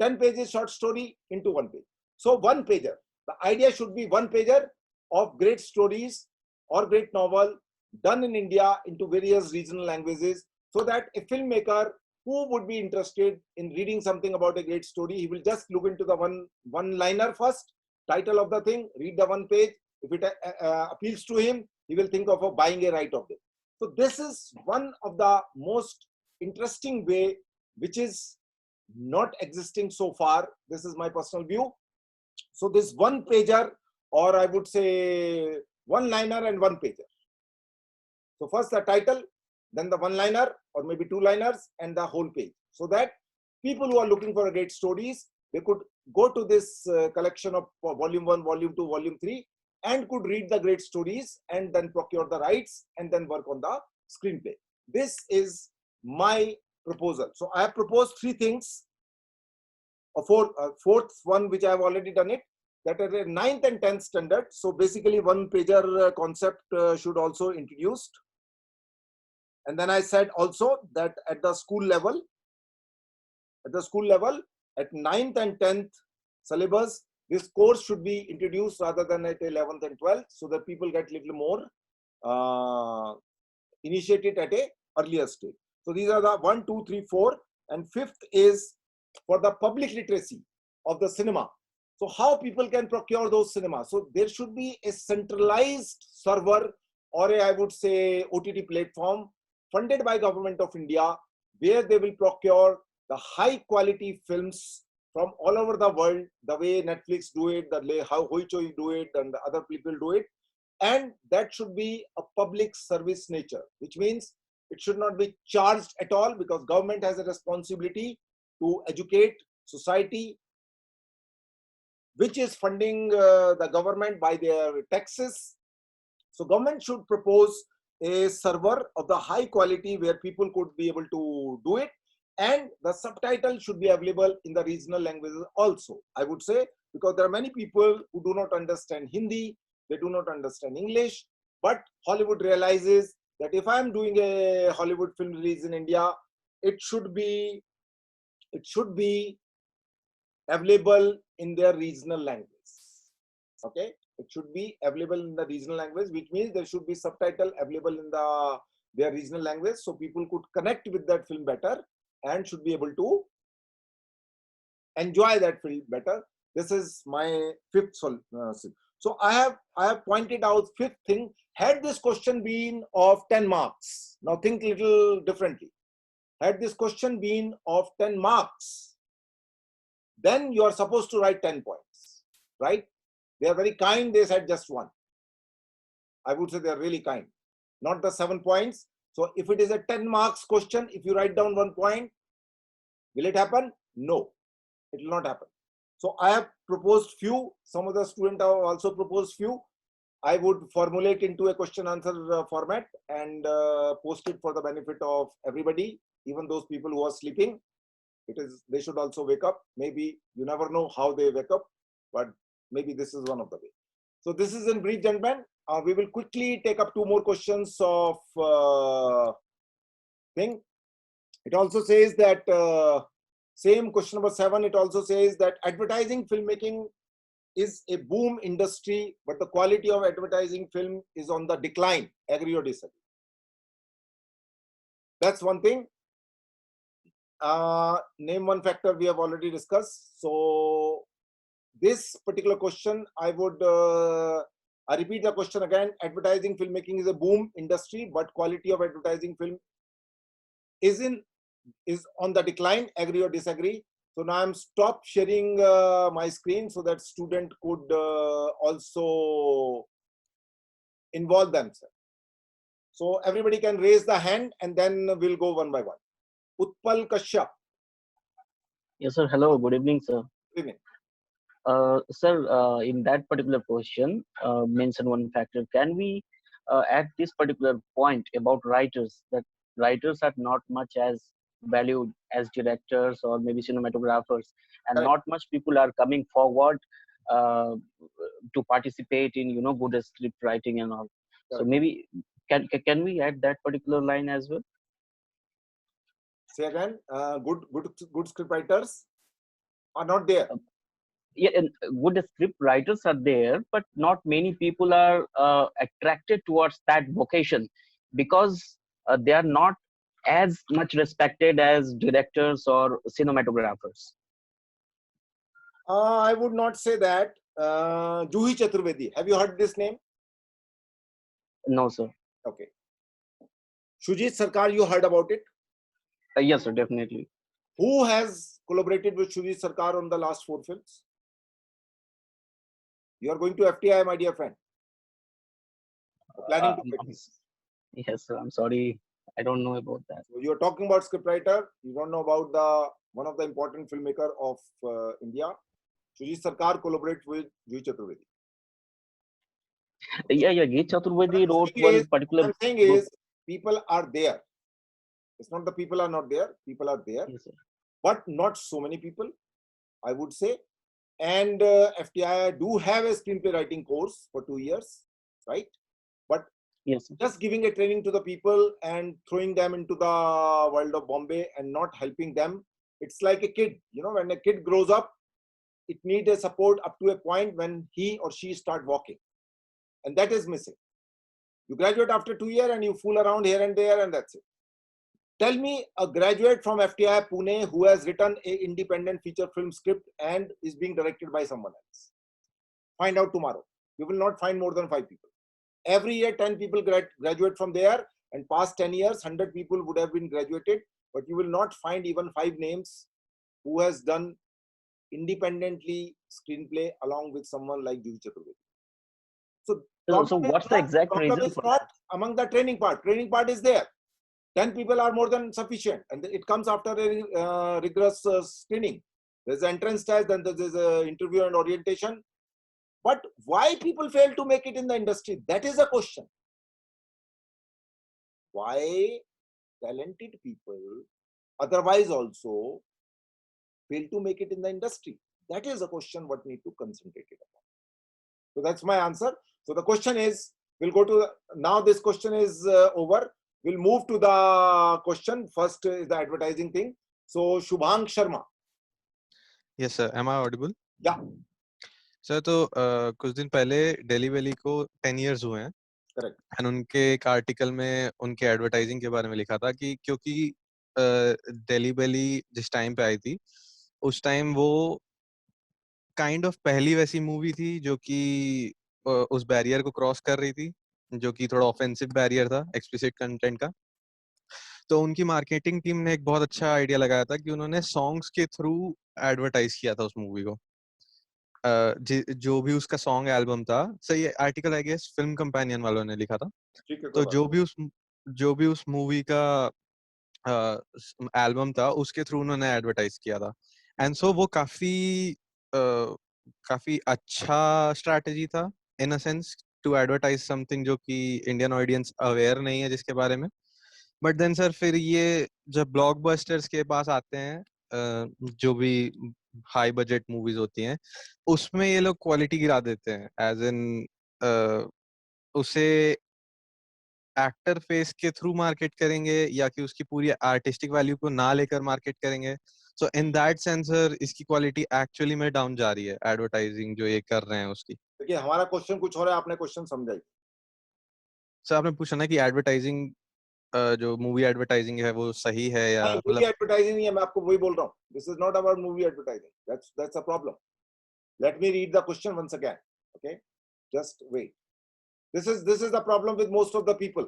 Speaker 1: 10 pages short story into one page. So one pager. The idea should be one pager of great stories or great novel done in India into various regional languages, so that a filmmaker who would be interested in reading something about a great story, he will just look into the one liner first, title of the thing, read the one page. If it appeals to him, he will think of buying a right of it. So this is one of the most interesting way, which is not existing so far. This is my personal view. So this one pager, or I would say one liner and one pager. So first the title, then the one liner or maybe two liners, and the whole page, so that people who are looking for great stories, they could go to this collection of volume 1, volume 2, volume 3, and could read the great stories and then procure the rights and then work on the screenplay. This is my proposal. So I have proposed three things. A fourth one, which I have already done it, that at the 9th and 10th standard. So basically one pager concept should also introduced. And then I said also that at the school level, at 9th and 10th syllabus, this course should be introduced rather than at 11th and 12th, so that people get little more initiated at a earlier stage. So these are the 1, 2, 3, 4, and fifth is for the public literacy of the cinema. So how people can procure those cinemas? So there should be a centralized server, or I would say OTT platform funded by Government of India, where they will procure the high quality films from all over the world, the way Netflix do it, the way how Hoichoi do it, and the other people do it. And that should be a public service nature, which means it should not be charged at all, because government has a responsibility to educate society, which is funding the government by their taxes. So government should propose a server of the high quality where people could be able to do it, and the subtitle should be available in the regional languages also, I would say, because there are many people who do not understand Hindi, they do not understand English, but Hollywood realizes that if I am doing a Hollywood film release in India, it should be available in their regional language. Okay, it should be available in the regional language, which means there should be subtitle available in their regional language, so people could connect with that film better and should be able to enjoy that film better. This is my fifth solution. So I have pointed out fifth thing. Had this question been of 10 marks, now think little differently. Had this question been of 10 marks, then you are supposed to write 10 points, right? They are very kind, they said just one. I would say they are really kind, not the 7 points. So if it is a 10 marks question, if you write down 1 point, will it happen? No, it will not happen. So I have proposed few, some of the students have also proposed few. I would formulate into a question answer format and post it for the benefit of everybody, even those people who are sleeping. They should also wake up. Maybe you never know how they wake up, but maybe this is one of the way. So this is in brief, gentlemen. We will quickly take up 2 more questions of thing. It also says that same question number 7. It also says that advertising filmmaking is a boom industry, but the quality of advertising film is on the decline. Agree or disagree? That's one thing. Name one factor we have already discussed. So this particular question, I repeat the question again. Advertising filmmaking is a boom industry, but quality of advertising film is on the decline. Agree or disagree? So now I'm stop sharing my screen so that student could also involve themselves. So everybody can raise the hand and then we'll go one by one. Utpal Kashyap.
Speaker 2: Yes, sir. Hello. Good evening, sir.
Speaker 1: Good evening.
Speaker 2: Sir, in that particular question, mention one factor. Can we add this particular point about writers, that writers are not much as valued as directors or maybe cinematographers, and
Speaker 1: Correct.
Speaker 2: not much people are coming forward uh, to participate in good script writing and all. So
Speaker 1: Correct.
Speaker 2: maybe can we add that particular line as well?
Speaker 1: Say again. Good script writers are not there.
Speaker 2: Yeah, and good script writers are there, but not many people are attracted towards that vocation because they are not as much respected as directors or cinematographers.
Speaker 1: I would not say that. Juhi Chaturvedi. Have you heard this name?
Speaker 2: No, sir.
Speaker 1: Okay. Shujit Sarkar, you heard about it?
Speaker 2: Yes, sir, definitely.
Speaker 1: Who has collaborated with Shujit Sarkar on the last 4 films? You are going to FTI, my dear friend. Planning to get it.
Speaker 2: Yes, sir. I'm sorry. I don't know about that.
Speaker 1: So you are talking about scriptwriter. You don't know about the one of the important filmmaker of India. Shujit Sarkar collaborates with Juhi Chaturvedi.
Speaker 2: Yeah, Geet Chaturvedi wrote one particular
Speaker 1: I'm saying
Speaker 2: book.
Speaker 1: is people are there. It's not the people are not there. People are there,
Speaker 2: Yes, sir.
Speaker 1: but not so many people, I would say. And FTI do have a screenplay writing course for 2 years, right? But
Speaker 2: yes, sir.
Speaker 1: Just giving a training to the people and throwing them into the world of Bombay and not helping them. It's like a kid, when a kid grows up, it needs a support up to a point when he or she start walking. And that is missing. You graduate after 2 years and you fool around here and there and that's it. Tell me a graduate from FTI Pune who has written an independent feature film script and is being directed by someone else. Find out tomorrow. You will not find more than 5 people. Every year 10 people graduate from there, and past 10 years 100 people would have been graduated, but you will not find even 5 names who has done independently screenplay along with someone like Juhi Chaturvedi.
Speaker 2: So what's the exact reason for
Speaker 1: not
Speaker 2: that?
Speaker 1: among the training part. Training part is there. 10 people are more than sufficient, and it comes after a rigorous screening. There's an entrance test, then there's an interview and orientation. But why people fail to make it in the industry? That is a question. Why talented people otherwise also fail to make it in the industry? That is a question what need to concentrate upon. So that's my answer. So the question is, we'll go to now this question is over. We'll move to the question. First is the advertising thing. So Shubhang Sharma.
Speaker 3: Yes sir, am I audible?
Speaker 1: Yeah.
Speaker 3: Sir तो कुछ दिन पहले daily valley को 10 years हुए हैं.
Speaker 1: Correct.
Speaker 3: And उनके एक article में उनके एडवर्टाइजिंग के बारे में लिखा था कि क्योंकि डेली वैली जिस टाइम पे आई थी उस टाइम वो काइंड ऑफ पहली वैसी मूवी थी जो कि उस बैरियर को क्रॉस कर रही थी, जो कि थोड़ा ऑफेंसिव बैरियर था एक्सप्लिसिट कंटेंट का. तो उनकी मार्केटिंग टीम ने एक बहुत अच्छा आइडिया लगाया था कि उन्होंने सॉन्ग्स के थ्रू एडवर्टाइज किया था उस मूवी को. जो भी उसका सॉन्ग एल्बम था, सर ये article I guess film companion वालों ने लिखा था. तो जो भी उस मूवी का एल्बम था उसके थ्रू उन्होंने एडवर्टाइज किया था. एंड सो वो काफी अच्छा स्ट्रैटेजी था in a sense to advertise something जो कि इंडियन ऑडियंस अवेयर नहीं है जिसके बारे में. बट देन सर फिर ये जब ब्लॉकबस्टर्स के पास आते हैं, जो भी हाई बजट मूवीज होती हैं उसमें ये लोग क्वालिटी गिरा देते हैं. एज इन उसे एक्टर फेस के थ्रू मार्केट करेंगे या कि उसकी पूरी आर्टिस्टिक वैल्यू को ना लेकर मार्केट करेंगे. सो इन दैट सेंस सर इसकी क्वालिटी एक्चुअली में डाउन जा रही है एडवर्टाइजिंग जो ये कर रहे हैं उसकी.
Speaker 1: देखिए हमारा क्वेश्चन कुछ और है, आपने क्वेश्चन समझाई.
Speaker 3: सर आपने पूछा ना कि एडवर्टाइजिंग जो मूवी एडवर्टाइजिंग है वो सही है या
Speaker 1: मूवी एडवर्टाइजिंग नहीं है, मैं आपको वही बोल रहा हूँ. This is not about movie advertising. That's a problem. Let me read the question once again. Okay, just wait. This is the problem with most of the people.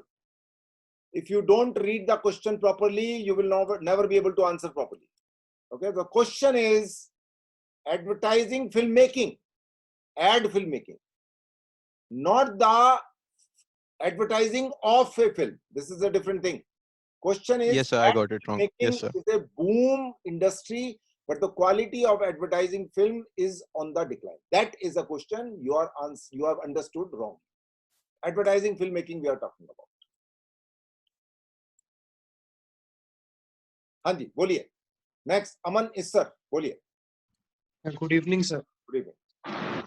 Speaker 1: If you don't read the question properly, you will never be able to answer properly. Okay, the question is advertising filmmaking, ad filmmaking, not the advertising of a film. This is a different thing. Question is,
Speaker 3: yes sir, I got it wrong. Yes sir,
Speaker 1: is a boom industry, but the quality of advertising film is on the decline. That is a question you have understood wrong. Advertising filmmaking we are talking about. हाँ जी बोलिए. Next, Aman Issar, बोलिए.
Speaker 4: Good evening, sir.
Speaker 1: Good evening.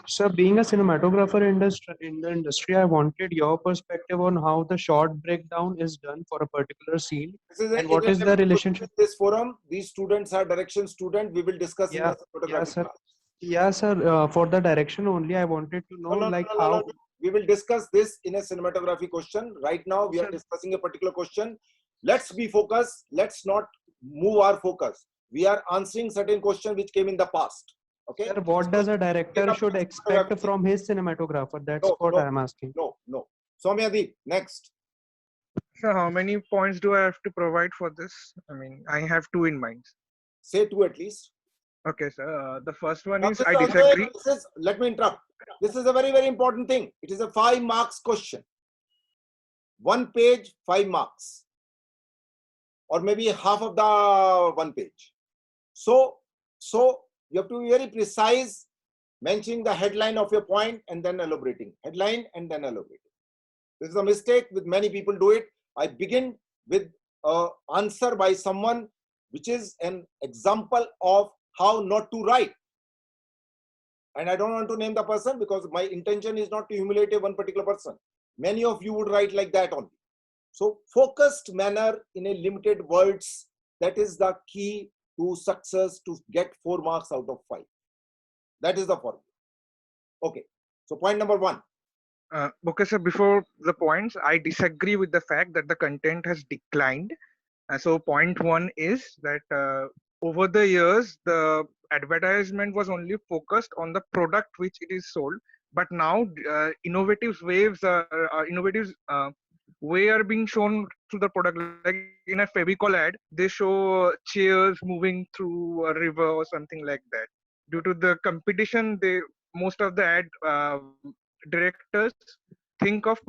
Speaker 4: Sir, being a cinematographer in the industry, I wanted your perspective on how the shot breakdown is done for a particular scene,
Speaker 1: This is
Speaker 4: and what is the relationship?
Speaker 1: This forum, these students are direction student. We will discuss in
Speaker 4: Yeah,
Speaker 1: the photography
Speaker 4: sir.
Speaker 1: class.
Speaker 4: Yeah, sir. For the direction only, I wanted to know how.
Speaker 1: No. We will discuss this in a cinematography question. Right now, we are
Speaker 4: Sir.
Speaker 1: discussing a particular question. Let's be focused. Let's not move our focus. We are answering certain questions which came in the past. Okay.
Speaker 4: Sir, what does a director should expect
Speaker 1: cinematography.
Speaker 4: from his cinematographer? That's what I am asking.
Speaker 1: No. Soumyadeep, next.
Speaker 5: So how many points do I have to provide for this? I mean, I have two in mind.
Speaker 1: Say two at least.
Speaker 5: Okay, sir. The first one
Speaker 1: Now,
Speaker 5: is
Speaker 1: this
Speaker 5: I
Speaker 1: is-
Speaker 5: disagree.
Speaker 1: Let me interrupt. This is a very, very important thing. It is a 5 marks question. 1 page, 5 marks. Or maybe half of the 1 page. So you have to be very precise, mentioning the headline of your point and then elaborating. Headline and then elaborating. This is a mistake with many people do it. I begin with an answer by someone which is an example of how not to write. And I don't want to name the person because my intention is not to humiliate one particular person. Many of you would write like that only. So focused manner in a limited words, that is the key to success to get 4 marks out of 5. That is the formula. Okay. So point number 1.
Speaker 5: Okay, sir. Before the points, I disagree with the fact that the content has declined. So point 1 is that over the years, the advertisement was only focused on the product which it is sold. But now innovative way are being shown to the product. Like in a Fevicol ad, they show chairs moving through a river or something like that. Due to the competition, most of the ad directors think of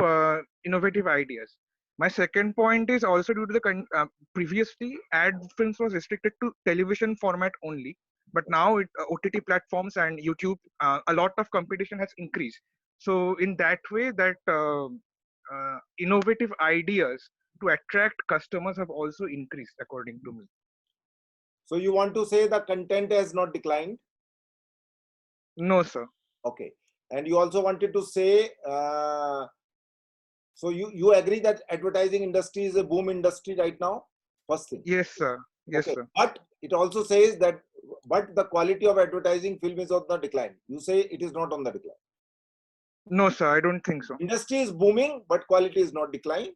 Speaker 5: innovative ideas. My second point is also due to the previously ad films was restricted to television format only, but now OTT platforms and YouTube, a lot of competition has increased. So in that way, that innovative ideas to attract customers have also increased, according to me.
Speaker 1: So you want to say the content has not declined?
Speaker 5: No, sir.
Speaker 1: Okay. And you also wanted to say, so you agree that advertising industry is a boom industry right now? First thing.
Speaker 5: Yes, sir. Yes,
Speaker 1: Okay.
Speaker 5: sir.
Speaker 1: But it also says that, but the quality of advertising film is on the decline. You say it is not on the decline.
Speaker 5: No, sir. I don't think so.
Speaker 1: Industry is booming, but quality is not declining.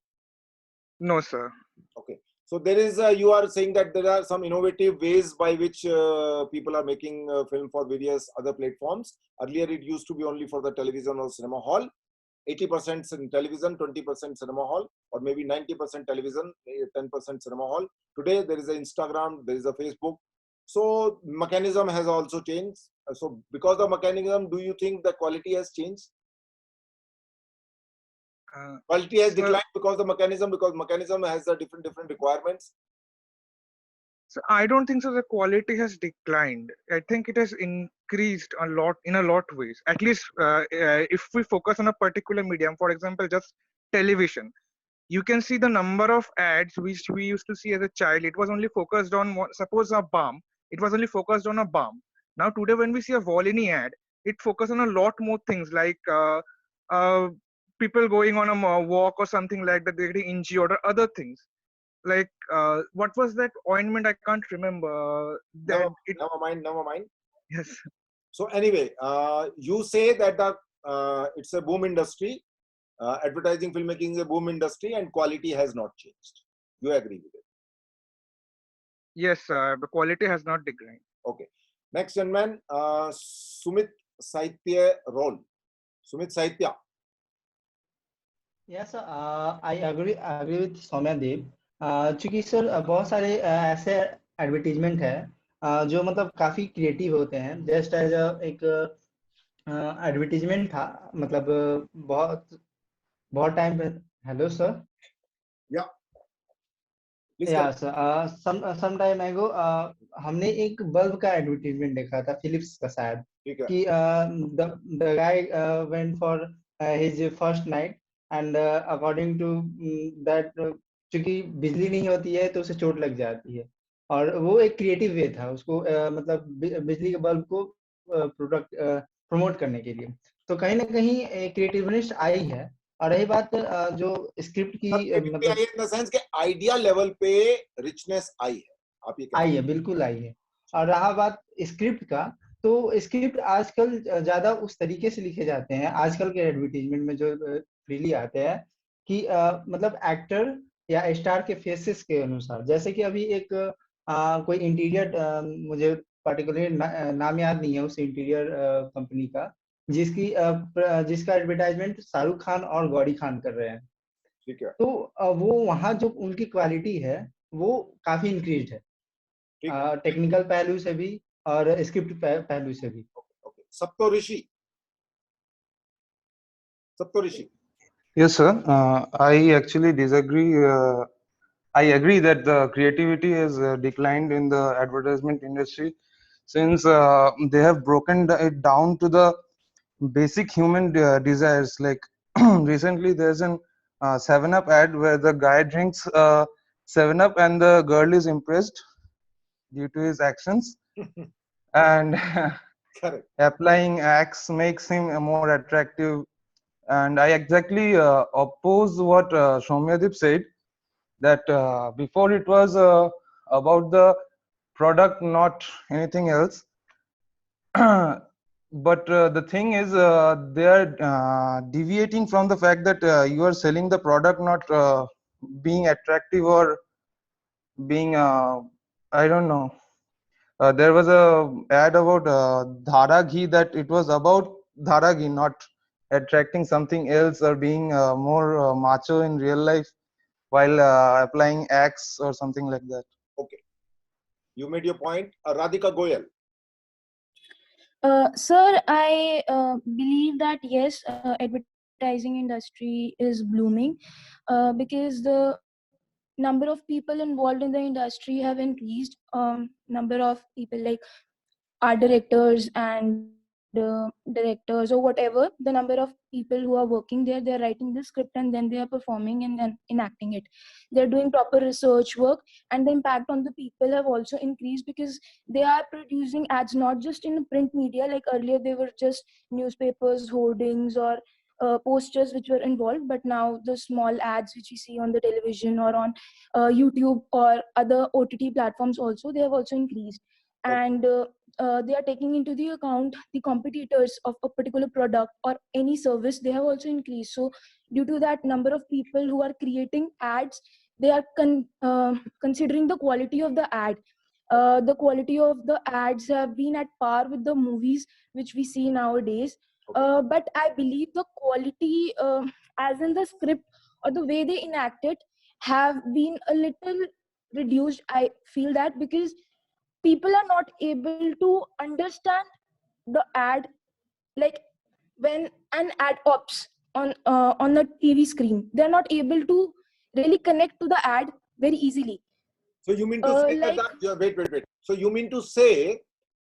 Speaker 5: No, sir.
Speaker 1: Okay. So there is, you are saying that there are some innovative ways by which people are making film for various other platforms. Earlier, it used to be only for the television or cinema hall. 80% in television, 20% cinema hall, or maybe 90% television, 10% cinema hall. Today, there is a Instagram, there is a Facebook. So mechanism has also changed. So because of mechanism, do you think the quality has changed? Quality has declined because mechanism has a different requirements.
Speaker 5: So I don't think so. The quality has declined. I think it has increased a lot in a lot ways. At least if we focus on a particular medium, for example, just television, you can see the number of ads which we used to see as a child. It was only focused on suppose a balm. It was only focused on a balm. Now today, when we see a Volini ad, it focuses on a lot more things like people going on a walk or something like that, they're getting injured or other things. Like what was that ointment? I can't remember.
Speaker 1: Never mind.
Speaker 5: Yes.
Speaker 1: So anyway, you say that it's a boom industry. Advertising filmmaking is a boom industry, and quality has not changed. You agree with it?
Speaker 5: Yes, the quality has not declined.
Speaker 1: Okay. Next gentleman, Sumit Saitya role. Sumit Saitya.
Speaker 6: Yes, I agree with सौम्यादीप. चूंकि sir बहुत सारे ऐसे advertisement है जो मतलब काफी creative होते हैं. जस्ट एज एक एडवर्टीजमेंट था, मतलब बहुत टाइम पे. Hello sir. या सर, सम टाइम एगो हमने एक बल्ब का एडवर्टीजमेंट देखा था, फिलिप्स का शायद, कि the guy went for his first night and according to that, चूंकि बिजली नहीं होती है तो उसे चोट लग जाती है. और वो एक क्रिएटिव वे था उसको मतलब बिजली के बल्ब को प्रोडक्ट प्रमोट करने के लिए। तो कहीं ना कहीं क्रिएटिवनेस आई है। और रही बात जो स्क्रिप्ट की मतलब
Speaker 1: इन द सेंस के आइडिया लेवल पे रिचनेस आई है, आप ये
Speaker 6: आई है, बिल्कुल आई है। और रहा बात स्क्रिप्ट का, तो स्क्रिप्ट आजकल ज्यादा उस तरीके से लिखे जाते हैं आजकल के एडवर्टीजमेंट में जो फ्रीली आते हैं कि मतलब एक्टर या स्टार के फेसेस के अनुसार। जैसे कि अभी एक कोई इंटीरियर मुझे पर्टिकुलर नाम याद नहीं है उस इंटीरियर कंपनी का, जिसका एडवर्टाइजमेंट शाहरुख खान और गौरी खान कर रहे हैं।
Speaker 1: ठीक है,
Speaker 6: तो वो वहाँ जो उनकी क्वालिटी है वो काफी इंक्रीज है,
Speaker 1: ठीक।
Speaker 6: टेक्निकल पहलू से भी और स्क्रिप्ट पहलू से भी।
Speaker 1: Okay, Saptarishi, Saptarishi.
Speaker 7: Yes, sir. I actually disagree. I agree that the creativity has declined in the advertisement industry since they have broken it down to the basic human desires. Like recently, there's an 7-Up ad where the guy drinks 7-Up and the girl is impressed due to his actions, and
Speaker 1: Correct.
Speaker 7: applying Axe makes him more attractive. And I exactly oppose what Soumyadip said, that before it was about the product, not anything else. But the thing is, they are deviating from the fact that you are selling the product, not being attractive or being, I don't know. There was a ad about Dhara ghee, that it was about Dhara ghee, not attracting something else or being more macho in real life while applying Axe or something like that.
Speaker 1: Okay, you made your point. Radhika Goyal.
Speaker 8: Sir, I believe that yes, advertising industry is blooming because the number of people involved in the industry have increased. Number of people like art directors and directors or whatever, the number of people who are working there, they're writing the script and then they are performing and then enacting it. They're doing proper research work, and the impact on the people have also increased because they are producing ads not just in print media. Like earlier they were just newspapers, hoardings, or posters which were involved, but now the small ads which we see on the television or on YouTube or other OTT platforms also, they have also increased. And they are taking into the account the competitors of a particular product or any service, they have also increased. So due to that, number of people who are creating ads, they are considering the quality of the ad. The quality of the ads have been at par with the movies which we see nowadays. But I believe the quality, as in the script or the way they enact it, have been a little reduced. I feel that because people are not able to understand the ad, like when an ad pops on the TV screen, they're not able to really connect to the ad very easily.
Speaker 1: So you mean to say
Speaker 8: Like
Speaker 1: wait. So you mean to say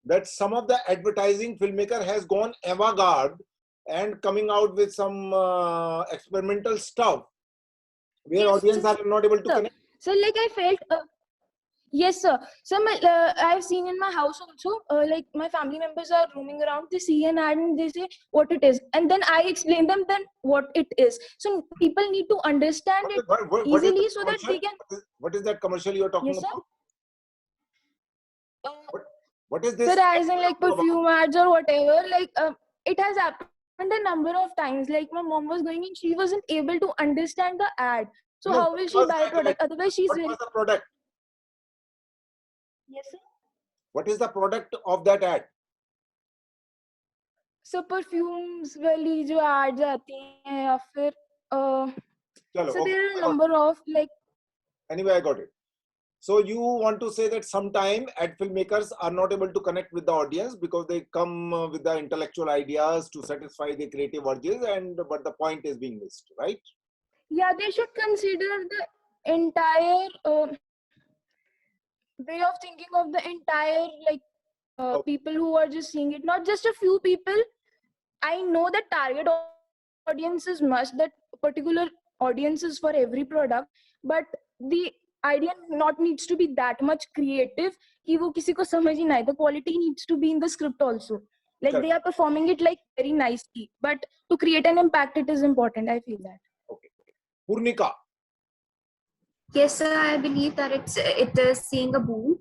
Speaker 1: that some of the advertising filmmaker has gone avant-garde and coming out with some experimental stuff where
Speaker 8: yes,
Speaker 1: audience are not able to
Speaker 8: sir.
Speaker 1: connect.
Speaker 8: So like I felt yes, sir. So I've seen in my house also, like my family members are roaming around, they see an ad and they say what it is. And then I explain them then what it is. So people need to understand it
Speaker 1: What is
Speaker 8: easily
Speaker 1: that
Speaker 8: so that they
Speaker 1: commercial?
Speaker 8: can...
Speaker 1: What is that commercial you are talking
Speaker 8: Yes, sir.
Speaker 1: about? What is this?
Speaker 8: Sir, as in like perfume ads or whatever, like it has happened a number of times. Like my mom was going and she wasn't able to understand the ad. So
Speaker 1: No,
Speaker 8: how
Speaker 1: what
Speaker 8: will she
Speaker 1: was
Speaker 8: buy a
Speaker 1: that
Speaker 8: product?
Speaker 1: ad?
Speaker 8: Otherwise, she's
Speaker 1: What
Speaker 8: very...
Speaker 1: was the product?
Speaker 8: Yes, sir.
Speaker 1: What is the product of that ad?
Speaker 8: So perfumes वाली जो ads आती हैं या फिर
Speaker 1: Chalo,
Speaker 8: so
Speaker 1: okay,
Speaker 8: there are
Speaker 1: I
Speaker 8: a
Speaker 1: got it.
Speaker 8: number of like...
Speaker 1: Anyway, I got it. So you want to say that sometime ad filmmakers are not able to connect with the audience because they come with the intellectual ideas to satisfy the creative urges, and but the point is being missed, right?
Speaker 8: Yeah, they should consider the entire way of thinking of the entire like
Speaker 1: Okay.
Speaker 8: people who are just seeing it, not just a few people. I know that target audience is must, that particular audience is for every product, but the idea not needs to be that much creative कि वो किसी को समझ ही ना आए. The quality needs to be in the script also. Like
Speaker 1: Correct.
Speaker 8: they are performing it like very nicely, but to create an impact, it is important. I feel that.
Speaker 1: Okay. Purnika.
Speaker 9: Yes, sir. I believe that it is seeing a boom.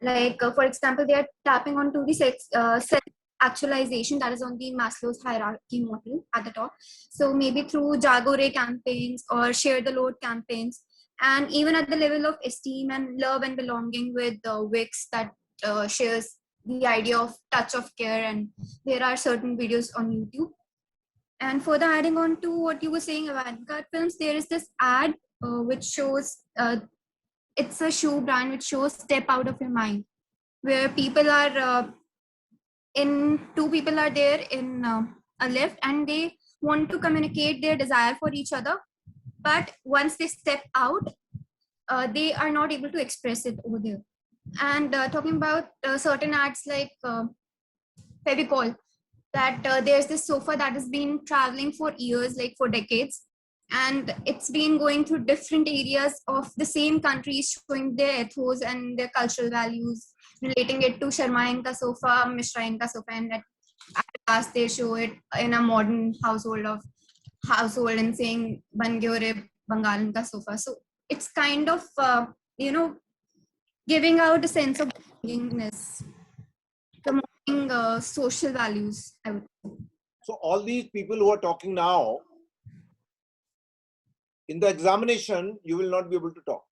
Speaker 9: Like for example, they are tapping onto the self-actualization that is on the Maslow's hierarchy model at the top. So maybe through Jagore campaigns or Share the Load campaigns, and even at the level of esteem and love and belonging with Wix that shares the idea of touch of care, and there are certain videos on YouTube. And further adding on to what you were saying about Vanguard Films, there is this ad which shows it's a shoe brand which shows Step Out of Your Mind, where people are two people are there in a lift and they want to communicate their desire for each other, but once they step out, they are not able to express it over there. And talking about certain ads like Fevicol, that there's this sofa that has been traveling for years, like for decades, and it's been going through different areas of the same countries, showing their ethos and their cultural values, relating it to Sharma Inka sofa, Mishra Inka sofa, and at last they show it in a modern household and saying Ban Gyo Re Bengal Inka sofa. So it's kind of giving out a sense of belongingness, promoting social values, I would say.
Speaker 1: So all these people who are talking now, in the examination, you will not be able to talk.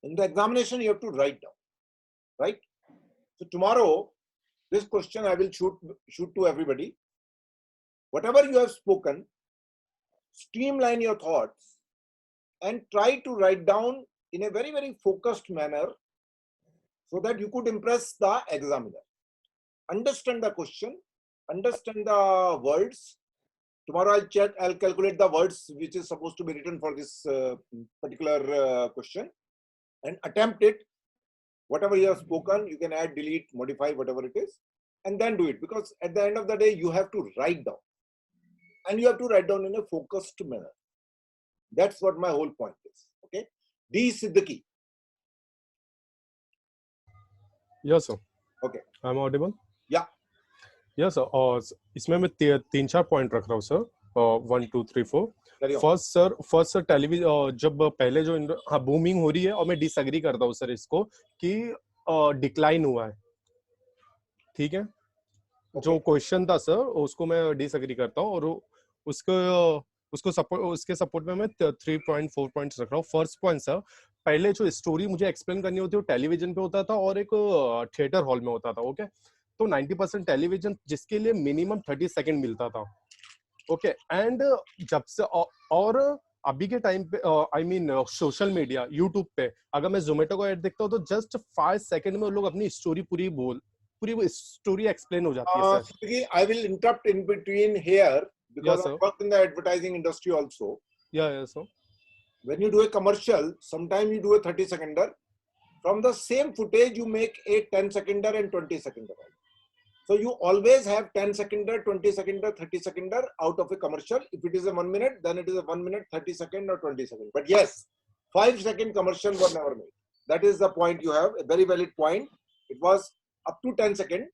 Speaker 1: In the examination, you have to write down, right? So tomorrow, this question I will shoot to everybody. Whatever you have spoken, streamline your thoughts and try to write down in a very, very focused manner so that you could impress the examiner. Understand the question, understand the words. Tomorrow I'll calculate the words which is supposed to be written for this particular question and attempt it. Whatever you have spoken, you can add, delete, modify, whatever it is, and then do it. Because at the end of the day, you have to write down. And you have to write down in a focused manner. That's what my whole point is. Okay? D Siddiqui.
Speaker 10: Yes, sir.
Speaker 1: Okay.
Speaker 10: I'm audible?
Speaker 1: Yeah.
Speaker 10: Yes, sir. इसमें मैं 3-4 point रख रहा हूँ sir. 1, 2, 3, 4. First sir television जब पहले जो booming हो रही है, और मैं डिसएग्री करता हूँ सर इसको कि डिक्लाइन हुआ है. ठीक है. जो क्वेश्चन था सर उसको मैं डिसएग्री करता हूँ, और उसके सपोर्ट में मैं 3.4 पॉइंट्स रख रहा हूँ. फर्स्ट पॉइंट सर, पहले जो स्टोरी मुझे एक्सप्लेन करनी होती है वो टेलीविजन पे होता था और एक थिएटर हॉल में होता था. ओके. तो 90% टेलीविजन जिसके लिए मिनिमम 30 सेकंड मिलता था. ओके. एंड जब से और अभी के टाइम पे I mean social media YouTube पे अगर मैं जोमेटो का ऐड देखता हूँ तो जस्ट 5 सेकंड में लोग अपनी स्टोरी पूरी स्टोरी एक्सप्लेन हो जाती है sir.
Speaker 1: I will interrupt in between here because I work in the advertising industry also.
Speaker 10: Yeah, sir.
Speaker 1: When you do a commercial, sometimes you do a 30 seconder. From the same footage, you make a 10 seconder and 20 seconder. So you always have 10 seconder, 20 seconder, 30 seconder out of a commercial. If it is a 1 minute, then it is a 1 minute, 30 second or 20 second. But yes, 5-second commercial were never made. That is the point you have, a very valid point. It was up to 10 second,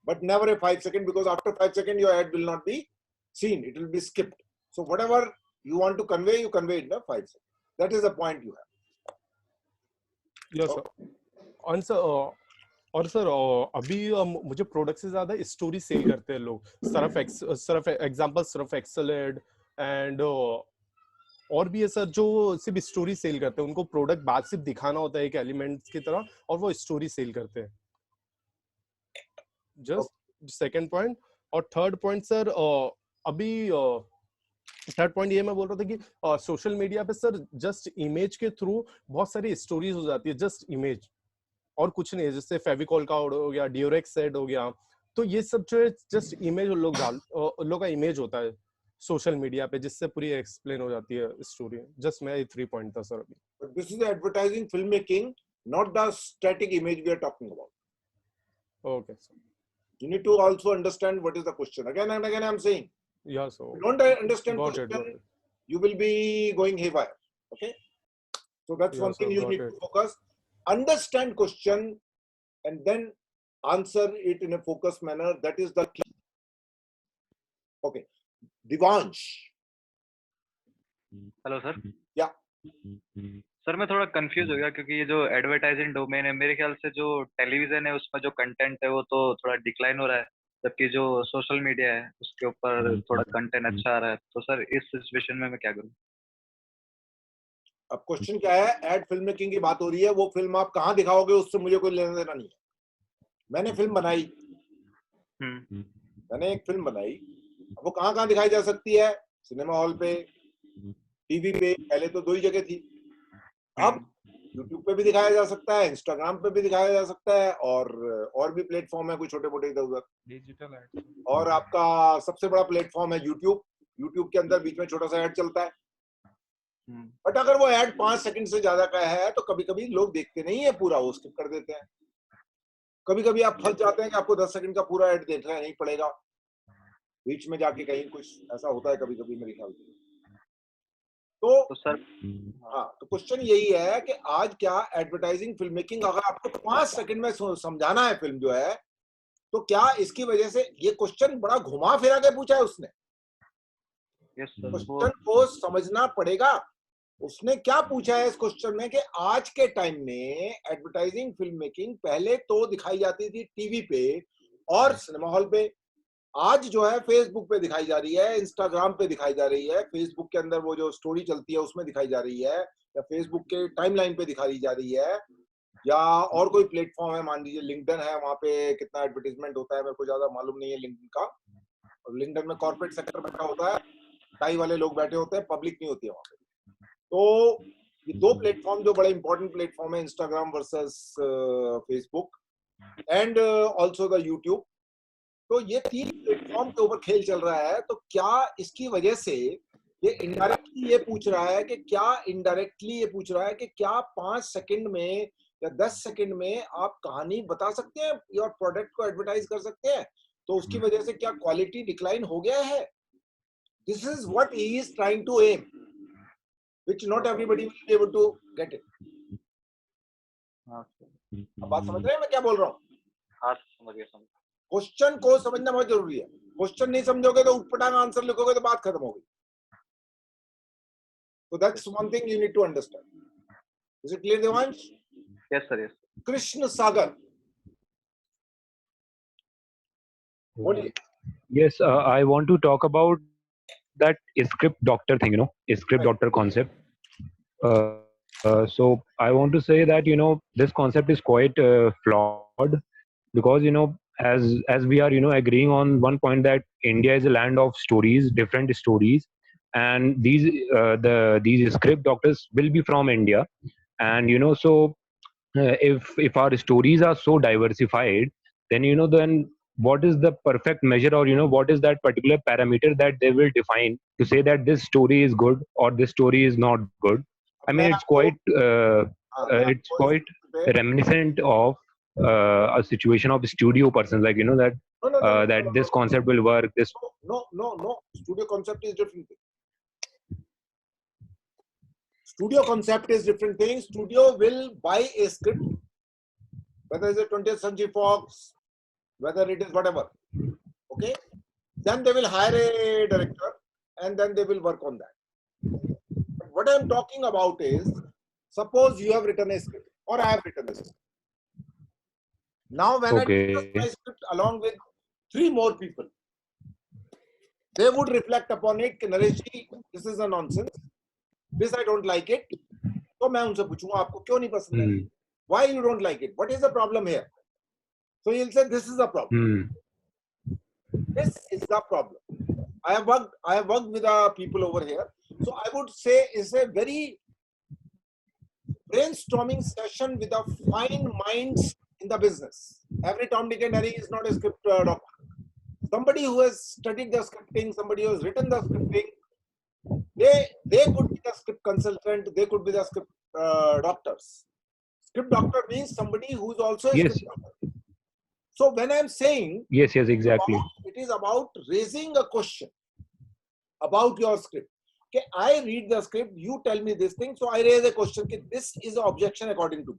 Speaker 1: but never a 5 second, because after 5 second, your ad will not be seen. It will be skipped. So whatever you want to convey, you convey it in the 5 seconds. That is the point you have.
Speaker 10: Yes, sir. Answer. और sir अभी मुझे product से ज्यादा story cell करते हैं लोग. सिर्फ example सिर्फ एक्सेलेड एंड और भी है सर जो सिर्फ स्टोरी सेल करते हैं. उनको प्रोडक्ट बाद सिर्फ दिखाना होता है एक एलिमेंट्स की तरह, और वो स्टोरी सेल करते हैं. Just second point. और थर्ड पॉइंट सर, अभी थर्ड पॉइंट ये मैं बोल रहा था कि सोशल मीडिया पे सर जस्ट इमेज के थ्रू बहुत सारी स्टोरीज हो जाती है. जस्ट इमेज और कुछ नहीं है. जैसे फेविकॉल का हो गया, डियोरेक्स सेट हो गया, तो ये सब जो है जस्ट इमेज लोग का इमेज होता है सोशल मीडिया पे, जिससे पूरी एक्सप्लेन हो जाती है स्टोरी. जस्ट मैं 3 पॉइंट था सर अभी.
Speaker 1: This is advertising film making, not the static image we are talking about.
Speaker 10: Okay sir.
Speaker 1: You need to also understand what is the question. Again and again I am saying.
Speaker 10: Yeah, so
Speaker 1: if you don't understand question, you will be going haywire. Okay. So that's
Speaker 10: Yeah,
Speaker 1: one thing
Speaker 10: sir,
Speaker 1: you
Speaker 10: got
Speaker 1: need
Speaker 10: it.
Speaker 1: to focus. Understand question and then answer it in a focused manner. That is the key. Okay. Divansh.
Speaker 11: Hello sir.
Speaker 1: या
Speaker 11: sir मैं थोड़ा confuse हो गया क्योंकि ये जो advertising domain है मेरे ख्याल से जो टेलीविजन है उसमें जो कंटेंट है वो तो थोड़ा डिक्लाइन हो रहा है, जबकि जो सोशल मीडिया है उसके ऊपर थोड़ा कंटेंट अच्छा आ रहा है। तो सर इस सिचुएशन में मैं क्या करूं?
Speaker 1: अब क्वेश्चन क्या है? एड फिल्म मेकिंग की बात हो रही है, वो फिल्म आप कहाँ दिखाओगे उससे मुझे कोई लेना देना नहीं है। मैंने फिल्म बनाई, मैंने एक फिल्म बनाई, वो कहाँ कहाँ दिखाई जा सकती है? सिनेमा हॉल पे, टीवी पे, पहले तो 2 ही जगह थी। अब यूट्यूब पे भी दिखाया जा सकता है, इंस्टाग्राम पे भी दिखाया जा सकता है, और भी प्लेटफॉर्म है कोई छोटे मोटे इधर उधर।
Speaker 5: Digital ad.
Speaker 1: और आपका सबसे बड़ा प्लेटफॉर्म है यूट्यूब। यूट्यूब के अंदर बीच में छोटा सा ऐड चलता है, बट अगर वो ऐड 5 सेकंड से ज्यादा का है तो कभी कभी लोग देखते नहीं है पूरा, वो स्किप कर देते हैं। कभी कभी आप फंस जाते हैं कि आपको 10 सेकंड का पूरा ऐड देखना नहीं पड़ेगा, बीच में जाके कहीं कुछ ऐसा होता है कभी कभी मेरे ख्याल से। तो
Speaker 11: सर
Speaker 1: हाँ, तो क्वेश्चन यही है कि आज क्या एडवर्टाइजिंग फिल्म मेकिंग, अगर आपको 5 सेकंड में समझाना है फिल्म जो है, तो क्या इसकी वजह से, ये क्वेश्चन बड़ा घुमा फिरा के पूछा है उसने, क्वेश्चन को समझना पड़ेगा। उसने क्या पूछा है इस क्वेश्चन में कि आज के टाइम में एडवर्टाइजिंग फिल्म मेकिंग पहले तो दिखाई जाती थी टीवी पे और सिनेमा हॉल पे, आज जो है फेसबुक पे दिखाई जा रही है, इंस्टाग्राम पे दिखाई जा रही है, फेसबुक के अंदर वो जो स्टोरी चलती है उसमें दिखाई जा रही है, या फेसबुक के टाइमलाइन पे दिखाई जा रही है, या और कोई प्लेटफॉर्म है, मान लीजिए लिंक्डइन है, वहां पे कितना एडवर्टाइजमेंट होता है मेरे को ज्यादा मालूम नहीं है लिंक्डइन का। और लिंक्डइन में कॉर्पोरेट सेक्टर बैठा होता है, टाई वाले लोग बैठे होते हैं, पब्लिक नहीं होती है वहां पे। तो ये 2 प्लेटफॉर्म जो बड़े इंपॉर्टेंट प्लेटफॉर्म है, Instagram versus Facebook and also the YouTube. तो ये 3 प्लेटफॉर्म के ऊपर खेल चल रहा है। तो क्या इसकी वजह से ये इनडायरेक्टली ये पूछ रहा है कि क्या 5 सेकंड में या 10 सेकंड में आप कहानी बता सकते हैं और प्रोडक्ट को एडवर्टाइज कर सकते हैं? तो उसकी वजह से क्या क्वालिटी डिक्लाइन हो गया है? This is what he is trying to aim, which not everybody will be able to get it. अब बात समझ रहे हैं मैं क्या बोल रहा हूँ?
Speaker 11: हाँ समझ गया।
Speaker 1: क्वेश्चन को समझना बहुत जरूरी है। क्वेश्चन नहीं समझोगे तो उटपटांग आंसर लिखोगे तो बात खत्म हो गई। So that's one thing you need to understand. Is it clear, Devansh?
Speaker 11: Yes sir, yes.
Speaker 1: Krishna Sagar. What is it?
Speaker 12: Yes, I want to talk about that script doctor thing, script doctor concept. So I want to say that, this concept is quite flawed because, as we are, agreeing on one point that India is a land of stories, different stories, and these script doctors will be from India. And, so if our stories are so diversified, then, then what is the perfect measure, or what is that particular parameter that they will define to say that this story is good or this story is not good? I mean, it's quite reminiscent of a situation of studio persons, like that this concept will work. This
Speaker 1: no. Studio concept is different thing. Studio concept is different thing. Studio will buy a script, whether it's a 20th Century Fox, whether it is whatever, okay, then they will hire a director and then they will work on that. But what I'm talking about is, suppose you have written a script or I have written a script. Now when I discuss my script along with 3 more people, they would reflect upon it, Naresh ji, this is a nonsense, this I don't like it. तो मैं उनसे पूछूंगा आपको क्यों नहीं पसंद है? Why you don't like it? What is the problem here? So he'll say, this is the problem. This is the problem. I have worked with people over here. So I would say it's a very brainstorming session with a fine minds in the business. Every Tom, Dick and Harry is not a script doctor. Somebody who has studied the scripting, somebody who has written the scripting, they could be the script consultant, they could be the script doctors. Script doctor means somebody who is also a script doctor. So when I'm saying,
Speaker 12: yes, exactly,
Speaker 1: it is about raising a question about your script. Okay, I read the script, you tell me this thing, so I raise a question. Okay, this is an objection according to me.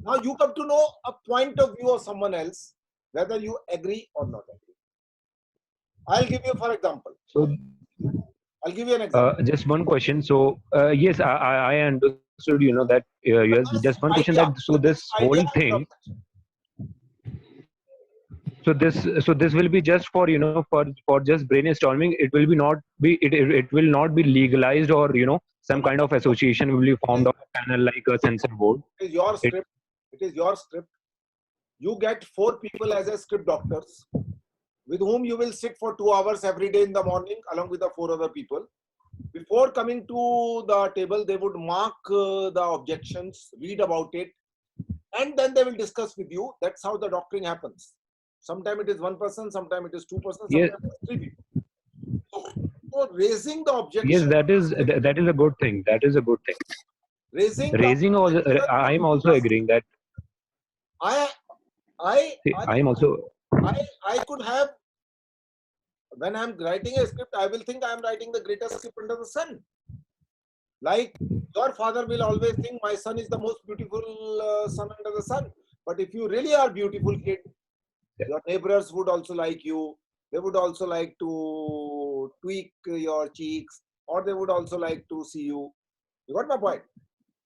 Speaker 1: Now you come to know a point of view of someone else, whether you agree or not agree. I'll give you, for example.
Speaker 12: So
Speaker 1: I'll give you an example.
Speaker 12: just one question. So yes, I understood. You know that yes, just one question. That so this whole thing. So this will be just for for just brainstorming. It will be not be it will not be legalized, or some kind of association will be formed of a panel like a censor board.
Speaker 1: It is your script. It is your script. You get 4 people as a script doctors, with whom you will sit for 2 hours every day in the morning, along with the 4 other people. Before coming to the table, they would mark the objections, read about it, and then they will discuss with you. That's how the doctoring happens. Sometimes it is 1 person, sometimes it is 2 persons, sometimes it is 3 people. So raising the objection.
Speaker 12: Yes, that is a good thing. That is a good thing. Raising also, I am also agreeing that. I
Speaker 1: could have, when I'm writing a script, I will think I'm writing the greatest script under the sun. Like your father will always think my son is the most beautiful son under the sun. But if you really are beautiful kid, your neighbors would also like you. They would also like to tweak your cheeks, or they would also like to see you. You got my point?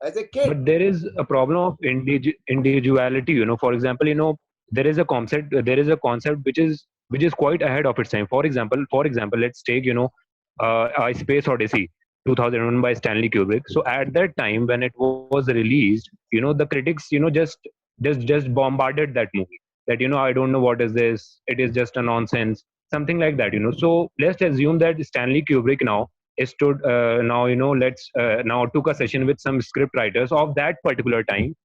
Speaker 1: As a kid.
Speaker 12: But there is a problem of individuality. For example, there is a concept which is quite ahead of its time. For example, let's take a Space Odyssey 2001 by Stanley Kubrick. So at that time when it was released, the critics just bombarded that movie, that I don't know what is this, it is just a nonsense, something like that. So let's assume that Stanley Kubrick now stood let's now took a session with some script writers of that particular time,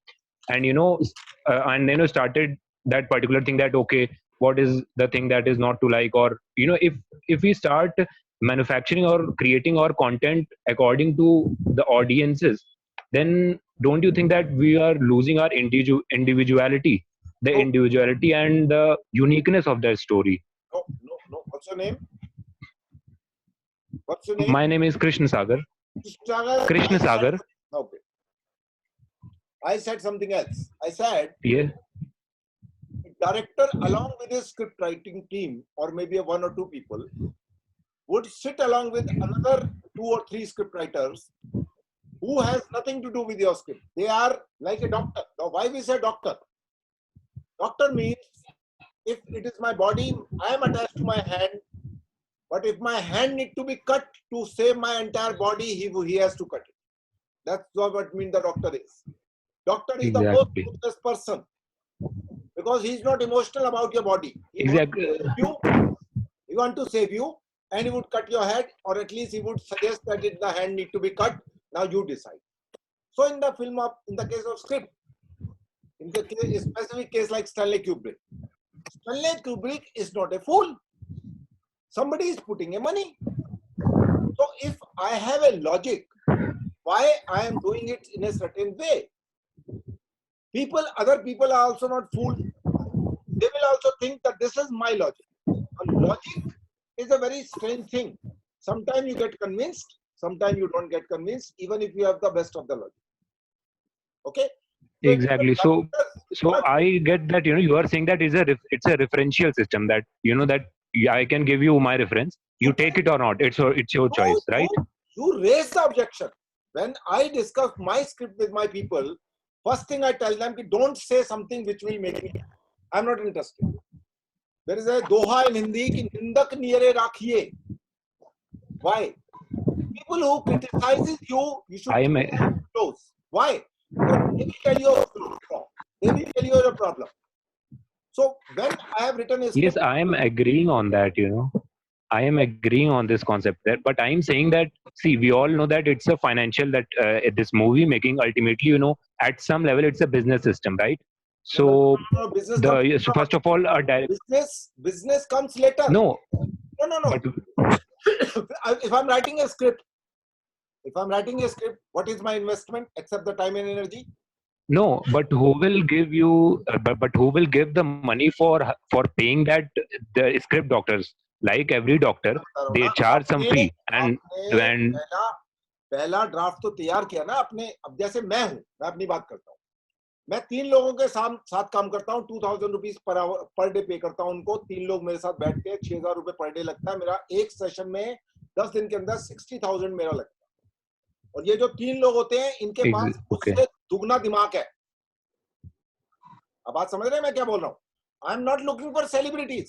Speaker 12: and and started that particular thing, that okay, what is the thing that is not to like, or if we start manufacturing or creating our content according to the audiences, then don't you think that we are losing our individuality, the individuality and the uniqueness of that story?
Speaker 1: No. What's your name? What's your name?
Speaker 12: My name is Krishna Sagar. Krishna Sagar.
Speaker 1: Okay. I said something else. I said,
Speaker 12: yeah,
Speaker 1: director along with his script writing team, or maybe 1 or 2 people, would sit along with another 2 or 3 script writers who has nothing to do with your script. They are like a doctor. Now, why we say doctor? Doctor means if it is my body, I am attached to my hand. But if my hand need to be cut to save my entire body, he has to cut it. That's what means the doctor is. Doctor is the most useless person, because he's not emotional about your body. He want to save you, and he would cut your head, or at least he would suggest that the hand need to be cut. Now you decide. So in the case of script, in the specific case like Stanley Kubrick is not a fool. Somebody is putting a money. So if I have a logic, why I am doing it in a certain way? Other people are also not fooled. They will also think that this is my logic. And logic is a very strange thing. Sometimes you get convinced, sometimes you don't get convinced, even if you have the best of the logic. Okay?
Speaker 12: Exactly. So I get that you are saying that it's a referential system, that that I can give you my reference, you take it or not, it's your choice, right?
Speaker 1: You raise the objection. When I discuss my script with my people, first thing I tell them, don't say something which will make me, I'm not interested. There is a doha in Hindi ki nindak niyare rakhiye. Why? People who criticizes you should close. Why? Because they will tell you wrong. They will tell you your problem. So when I have written a script,
Speaker 12: yes, I am agreeing on that. I am agreeing on this concept there, but I am saying that, see, we all know that it's a financial, that this movie making ultimately, at some level, it's a business system, right? So, so first of all,
Speaker 1: business comes later.
Speaker 12: No.
Speaker 1: But, if I'm writing a script, what is my investment except the time and energy?
Speaker 12: No, but who will give you? But who will give the money for paying the script doctors? like every doctor, they charge some
Speaker 1: आपने
Speaker 12: fee, and
Speaker 1: आपने
Speaker 12: when
Speaker 1: पहला draft तो तैयार किया ना आपने. अब जैसे मैं हूं, मैं अपनी बात करता हूं, मैं 3 लोगों के साथ काम करता हूं, 2000 रुपीज पर डे पे करता हूं उनको. 3 लोग मेरे साथ बैठते हैं, 6000 रुपए पर डे लगता है मेरा. एक सेशन में 10 दिन के अंदर 60,000 मेरा लगता है. और ये जो 3 लोग होते हैं, इनके पास
Speaker 12: okay,
Speaker 1: उससे दुगना दिमाग है. अब बात समझ रहे हैं मैं क्या बोल रहा हूं? I am not looking for celebrities,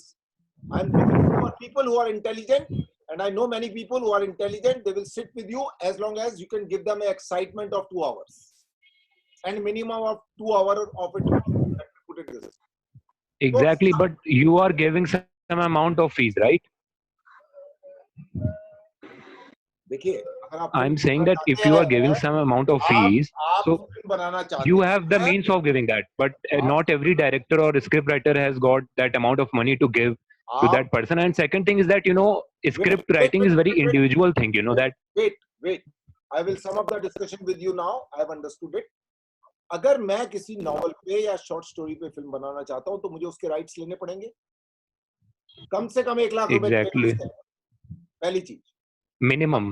Speaker 1: I am looking for people who are intelligent. And I know many people who are intelligent. They will sit with you as long as you can give them an excitement of 2 hours and minimum of 2 hours of it. Put it this way.
Speaker 12: exactly, but you are giving some amount of fees, right?
Speaker 1: देखिए, अगर आप
Speaker 12: I'm saying that if you are giving some amount of fees, so
Speaker 1: बनाना चाहते
Speaker 12: you have the
Speaker 1: हैं,
Speaker 12: means of giving that, but not every director or script writer has got that amount of money to give to that person. And second thing is that, you know, script writing is very individual thing, you know that.
Speaker 1: Wait. I will sum up the discussion with you now. I have understood it. अगर मैं किसी novel पे या short story पे film बनाना चाहता हूं तो मुझे उसके राइट्स लेने पड़ेंगे. कम से कम 1 लाख रुपए.
Speaker 12: Exactly.
Speaker 1: पहली चीज.
Speaker 12: Minimum.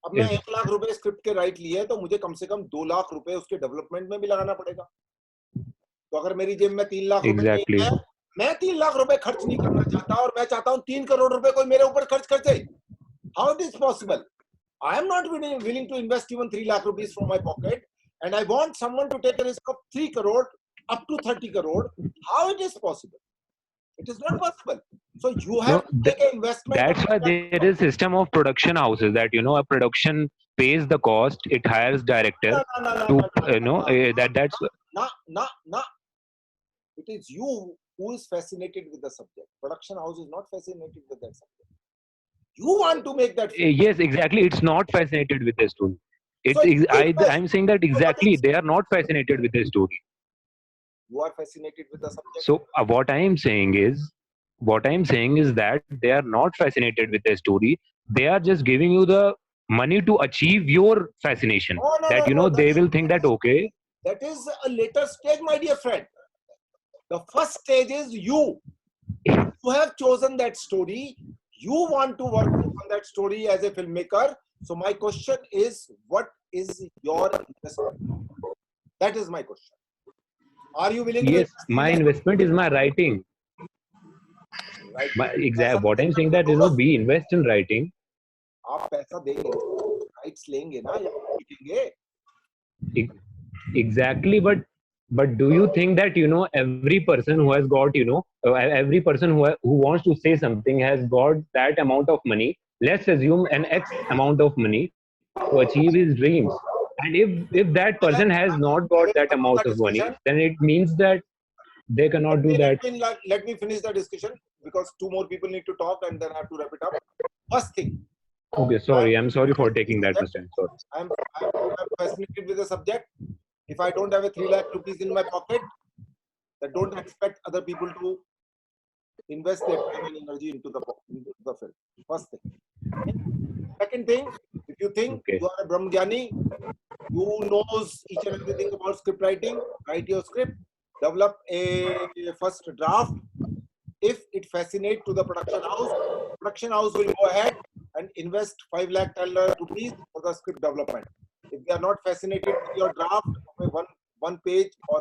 Speaker 1: अब मैं 1 लाख रुपए स्क्रिप्ट के राइट लिए तो मुझे कम से कम 2 लाख रुपए उसके डेवलपमेंट में भी लगाना पड़ेगा. तो अगर मेरी जेब में 3 लाख रुपए
Speaker 12: Exactly.
Speaker 1: है, मैं 3 लाख रुपए खर्च नहीं करना चाहता और मैं चाहता हूं 3 करोड़ रुपए कोई मेरे ऊपर खर्च कर दे. How it is possible? I am not willing to invest even 3 lakh rupees from my pocket, and I want someone to take a risk of 3 crore up to 30 crore. How it is possible? It is not possible. So you have to take an investment.
Speaker 12: That's why there is system of production houses that, you know, a production pays the cost, it hires director that's
Speaker 1: No. It is you who is fascinated with the subject. Production house is not fascinated with that subject. You want to make that film.
Speaker 12: Yes, exactly. It's not fascinated with the story. I'm saying that exactly they are not fascinated with the story.
Speaker 1: You are fascinated with the subject.
Speaker 12: So what I am saying is that they are not fascinated with the story. They are just giving you the money to achieve your fascination. They will think that okay.
Speaker 1: That is a later stage, my dear friend. The first stage is you. You have chosen that story. You want to work on that story as a filmmaker. So my question is, what is your investment? That is my question. Are you willing to?
Speaker 12: Yes, my investment is my writing. What I'm saying that, you know, we invest in writing.
Speaker 1: आप पैसा देंगे, rights लेंगे ना, या लिखेंगे.
Speaker 12: Exactly, but do you think that, you know, every person who has got, you know, every person who wants to say something has got that amount of money? Let's assume an X amount of money to achieve his dreams. And if that person has not got that amount of money, then it means that they cannot do that.
Speaker 1: Let me finish the discussion because 2 more people need to talk and then I have to wrap it up. First thing.
Speaker 12: Okay, sorry. I'm sorry for taking that much time. Sorry.
Speaker 1: I'm fascinated with the subject. If I don't have a 3 lakh rupees in my pocket, then don't expect other people to invest their time and energy into the film. First thing. Second thing, if you think you are a Brahmgyani, who knows each and everything about script writing, write your script, develop a first draft. If it fascinates to the production house will go ahead and invest 5 lakh, 10 lakh rupees for the script development. If they are not fascinated with your draft of one page or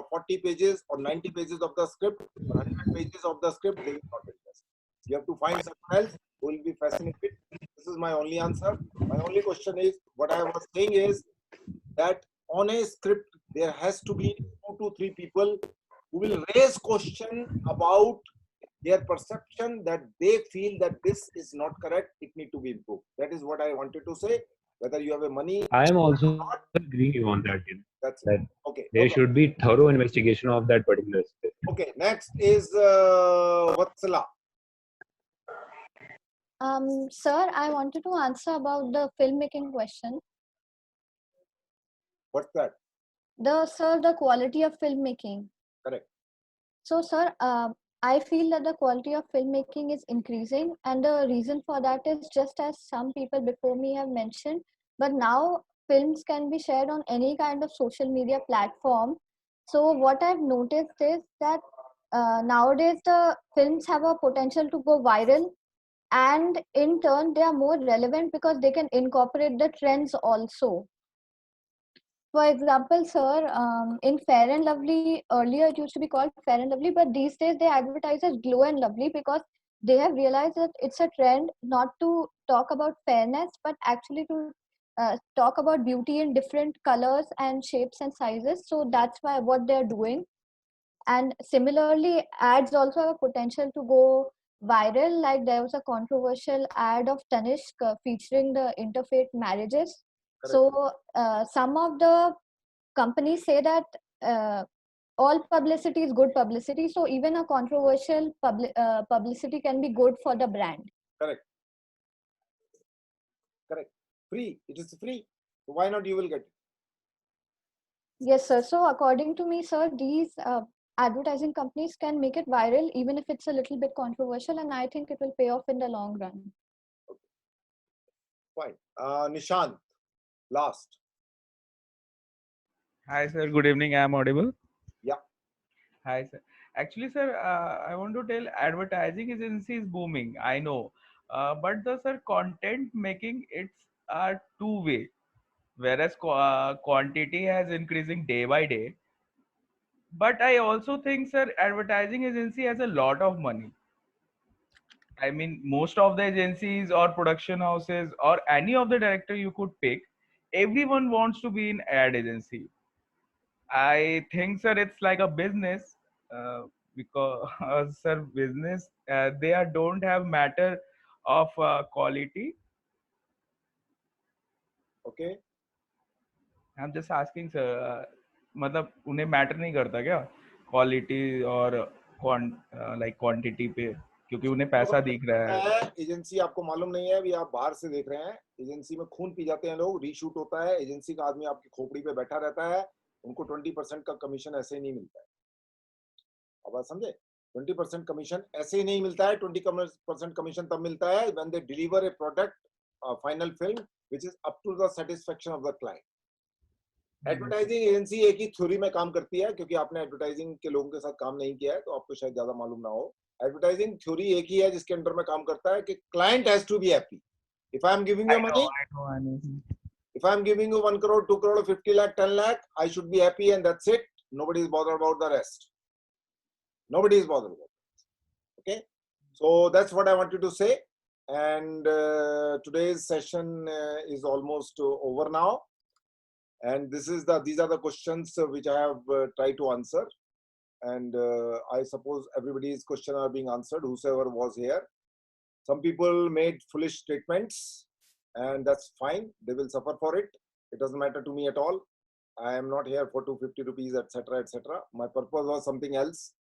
Speaker 1: 40 pages or 90 pages of the script, 100 pages of the script, they will not invest. You have to find someone else who will be fascinated. This is my only answer. My only question is, what I was saying is that on a script, there has to be 2 to 3 people who will raise question about their perception that they feel that this is not correct, it need to be improved. That is what I wanted to say. Whether you have a money,
Speaker 12: I am also agreeing on that. You know,
Speaker 1: that's
Speaker 12: that
Speaker 1: okay.
Speaker 12: There should be thorough investigation of that particular script.
Speaker 1: Okay, next is Vatsala.
Speaker 13: Sir, I wanted to answer about the filmmaking question.
Speaker 1: What's that?
Speaker 13: The quality of filmmaking.
Speaker 1: Correct.
Speaker 13: So, sir, I feel that the quality of filmmaking is increasing, and the reason for that is just as some people before me have mentioned, but now films can be shared on any kind of social media platform. So what I've noticed is that nowadays the films have a potential to go viral and in turn they are more relevant because they can incorporate the trends also. For example, sir, in Fair and Lovely, earlier it used to be called Fair and Lovely, but these days they advertise as Glow and Lovely because they have realized that it's a trend not to talk about fairness, but actually to talk about beauty in different colors and shapes and sizes. So that's why what they're doing. And similarly, ads also have a potential to go viral. Like there was a controversial ad of Tanishq featuring the interfaith marriages.
Speaker 1: Correct.
Speaker 13: So some of the companies say that all publicity is good publicity. So even a controversial publicity can be good for the brand.
Speaker 1: Correct. Correct. Free. It is free. So why not you will get it?
Speaker 13: Yes, sir. So according to me, sir, these advertising companies can make it viral even if it's a little bit controversial, and I think it will pay off in the long run.
Speaker 1: Fine. Nishant, last.
Speaker 14: Hi, sir. Good evening. I am audible.
Speaker 1: Yeah.
Speaker 14: Hi, sir. Actually, sir, I want to tell advertising agency is booming. I know, but the sir content making it's a two-way. Whereas quantity has increasing day by day. But I also think, sir, advertising agency has a lot of money. I mean, most of the agencies or production houses or any of the director you could pick, everyone wants to be in ad agency. I think, sir, it's like a business because, sir, business they don't have matter of quality.
Speaker 1: Okay.
Speaker 14: I'm just asking, sir. मतलब उन्हें matter नहीं करता क्या quality और like quantity पे क्योंकि उन्हें पैसा दिख रहा है.
Speaker 1: एजेंसी आपको मालूम नहीं है, अभी आप बाहर से देख रहे हैं. एजेंसी में खून पी जाते हैं लोग, रीशूट होता है, एजेंसी का आदमी आपकी खोपड़ी पे बैठा रहता है, उनको 20% का कमीशन ऐसे ही नहीं मिलता है. अब बात समझे? 20% कमीशन ऐसे ही नहीं मिलता है. 20% कमीशन तब मिलता है when they deliver a product, final film which is up to the satisfaction of the client. Advertising agency एक ही थ्योरी में काम करती है, क्योंकि आपने एडवर्टाइजिंग के लोगों के साथ काम नहीं किया है तो आपको शायद ज्यादा मालूम ना हो. एडवर्टाइजिंग थ्योरी एक ही है जिसके अंडर में काम करता है कि client has to be happy. If I am giving you money, if I am giving you 1 crore, 2 crore, 50 lakh, 10 lakh, I should be happy and that's it. Nobody is bothered about the rest. Nobody is bothered about it. Okay, so that's what I wanted to say. And today's session is almost over now. And these are the questions which I have tried to answer. And I suppose everybody's question are being answered, whosoever was here. Some people made foolish statements, and that's fine. They will suffer for it. It doesn't matter to me at all. I am not here for 250 rupees, etc., etc. My purpose was something else,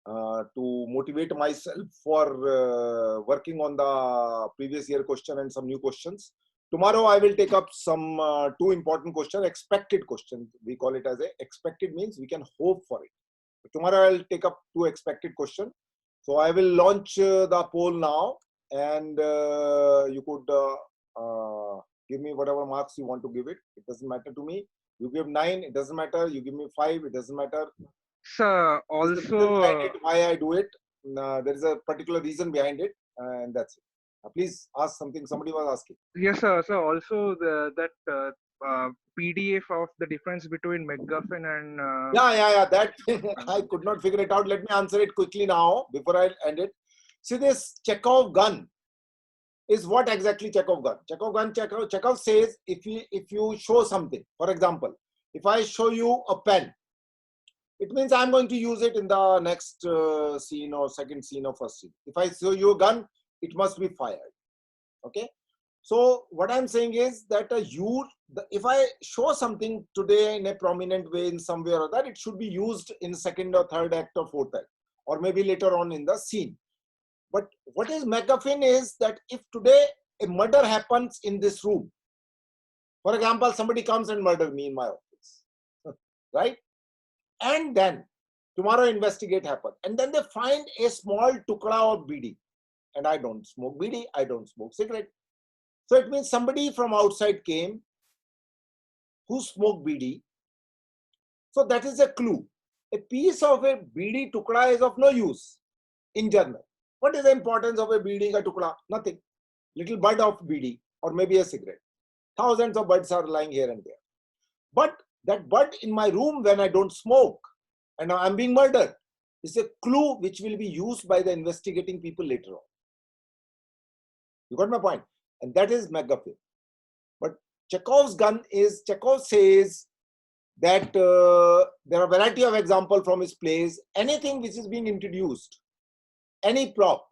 Speaker 1: to motivate myself for working on the previous year question and some new questions. Tomorrow I will take up some two important questions, expected questions. We call it as a expected, means we can hope for it. Tomorrow I will take up 2 expected questions. So I will launch the poll now, and you could give me whatever marks you want to give it. It doesn't matter to me. You give 9, it doesn't matter. You give me 5, it doesn't matter.
Speaker 5: Sir, also
Speaker 1: why I do it. There is a particular reason behind it, and that's it. Please ask something. Somebody was asking.
Speaker 5: Yes, sir. So also that PDF of the difference between MacGuffin and
Speaker 1: yeah. That I could not figure it out. Let me answer it quickly now before I end it. See, this Chekhov gun is what exactly Chekhov gun? Chekhov says if you show something, for example, if I show you a pen, it means I'm going to use it in the next scene or second scene or first scene. If I show you a gun, it must be fired. Okay. So what I'm saying is that if I show something today in a prominent way in some way or other, it should be used in second or third act or fourth act, or maybe later on in the scene. But what is MacGuffin is that if today a murder happens in this room, for example, somebody comes and murders me in my office, right? And then tomorrow investigate happen, and then they find a small tukra of bidi, and I don't smoke bidi, I don't smoke cigarette. So it means somebody from outside came who smoked bidi. So that is a clue. A piece of a bidi tukra is of no use in general. What is the importance of a beedi ka tukda? Nothing. Little bud of beedi or maybe a cigarette. Thousands of buds are lying here and there. But that bud in my room when I don't smoke and I'm being murdered is a clue which will be used by the investigating people later on. You got my point? And that is MacGuffin. But Chekhov's gun is, Chekhov says that there are a variety of examples from his plays. Anything which is being introduced, any prop,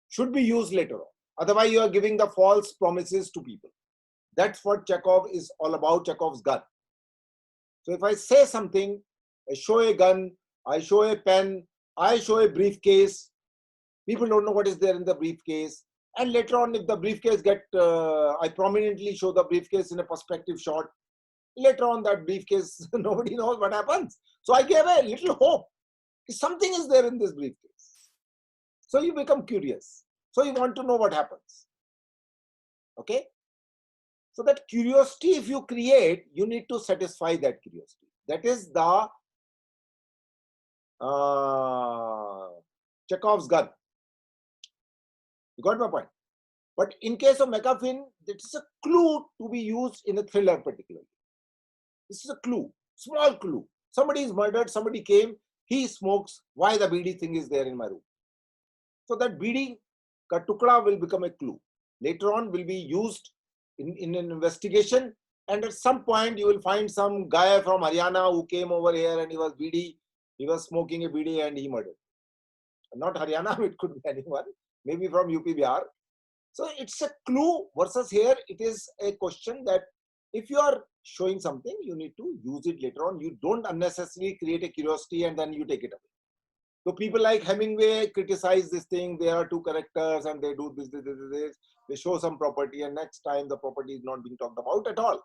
Speaker 1: should be used later on. Otherwise, you are giving the false promises to people. That's what Chekhov is all about, Chekhov's gun. So if I say something, I show a gun, I show a pen, I show a briefcase, people don't know what is there in the briefcase. And later on, if the briefcase I prominently show the briefcase in a perspective shot. Later on, that briefcase, nobody knows what happens. So I gave a little hope. Something is there in this briefcase. So you become curious. So you want to know what happens. Okay? So that curiosity, if you create, you need to satisfy that curiosity. That is the Chekhov's gun. You got my point? But in case of MacGuffin, it is a clue to be used in a thriller particularly. This is a clue, small clue. Somebody is murdered, somebody came, he smokes, why the beedi thing is there in my room. So that beedi ka tukda will become a clue. Later on will be used in an investigation, and at some point you will find some guy from Haryana who came over here and he was smoking a beedi and he murdered. Not Haryana, it could be anyone, maybe from UP Bihar. So it's a clue versus here it is a question that if you are showing something, you need to use it later on. You don't unnecessarily create a curiosity and then you take it away. So people like Hemingway criticize this thing, there are two characters and they do this. They show some property and next time the property is not being talked about at all.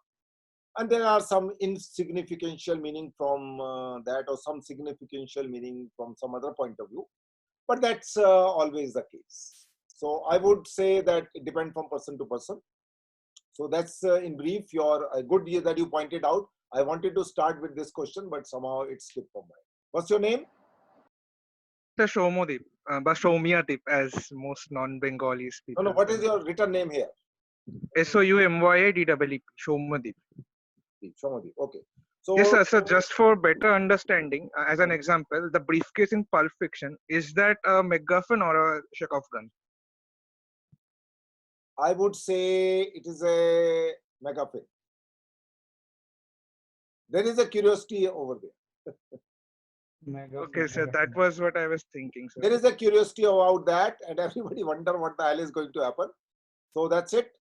Speaker 1: And there are some insignificant meaning from that or some significant meaning from some other point of view. But that's always the case. So I would say that it depends from person to person. So that's in brief your good that you pointed out. I wanted to start with this question, but somehow it slipped from my. What's your name?
Speaker 5: The Shoumyadip, but Shoumyadip as most non-Bengalis people.
Speaker 1: No, what is your written name here?
Speaker 5: Soumyadip, Shoumyadip.
Speaker 1: Shoumyadip, okay. So,
Speaker 5: yes, sir. So just for better understanding, as an example, the briefcase in Pulp Fiction, is that a MacGuffin or a Chekhov gun?
Speaker 1: I would say it is a MacGuffin. There is a curiosity over there.
Speaker 5: Okay, sir. That was what I was thinking, sir.
Speaker 1: There is a curiosity about that, and everybody wonder what the hell is going to happen. So that's it.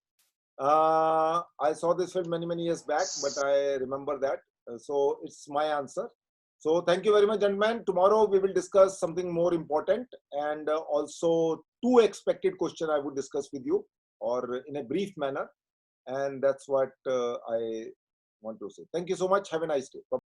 Speaker 1: I saw this film many years back, but I remember that. So it's my answer. So thank you very much, gentlemen. Tomorrow we will discuss something more important and also two expected questions I would discuss with you or in a brief manner. And that's what I want to say. Thank you so much. Have a nice day. Bye.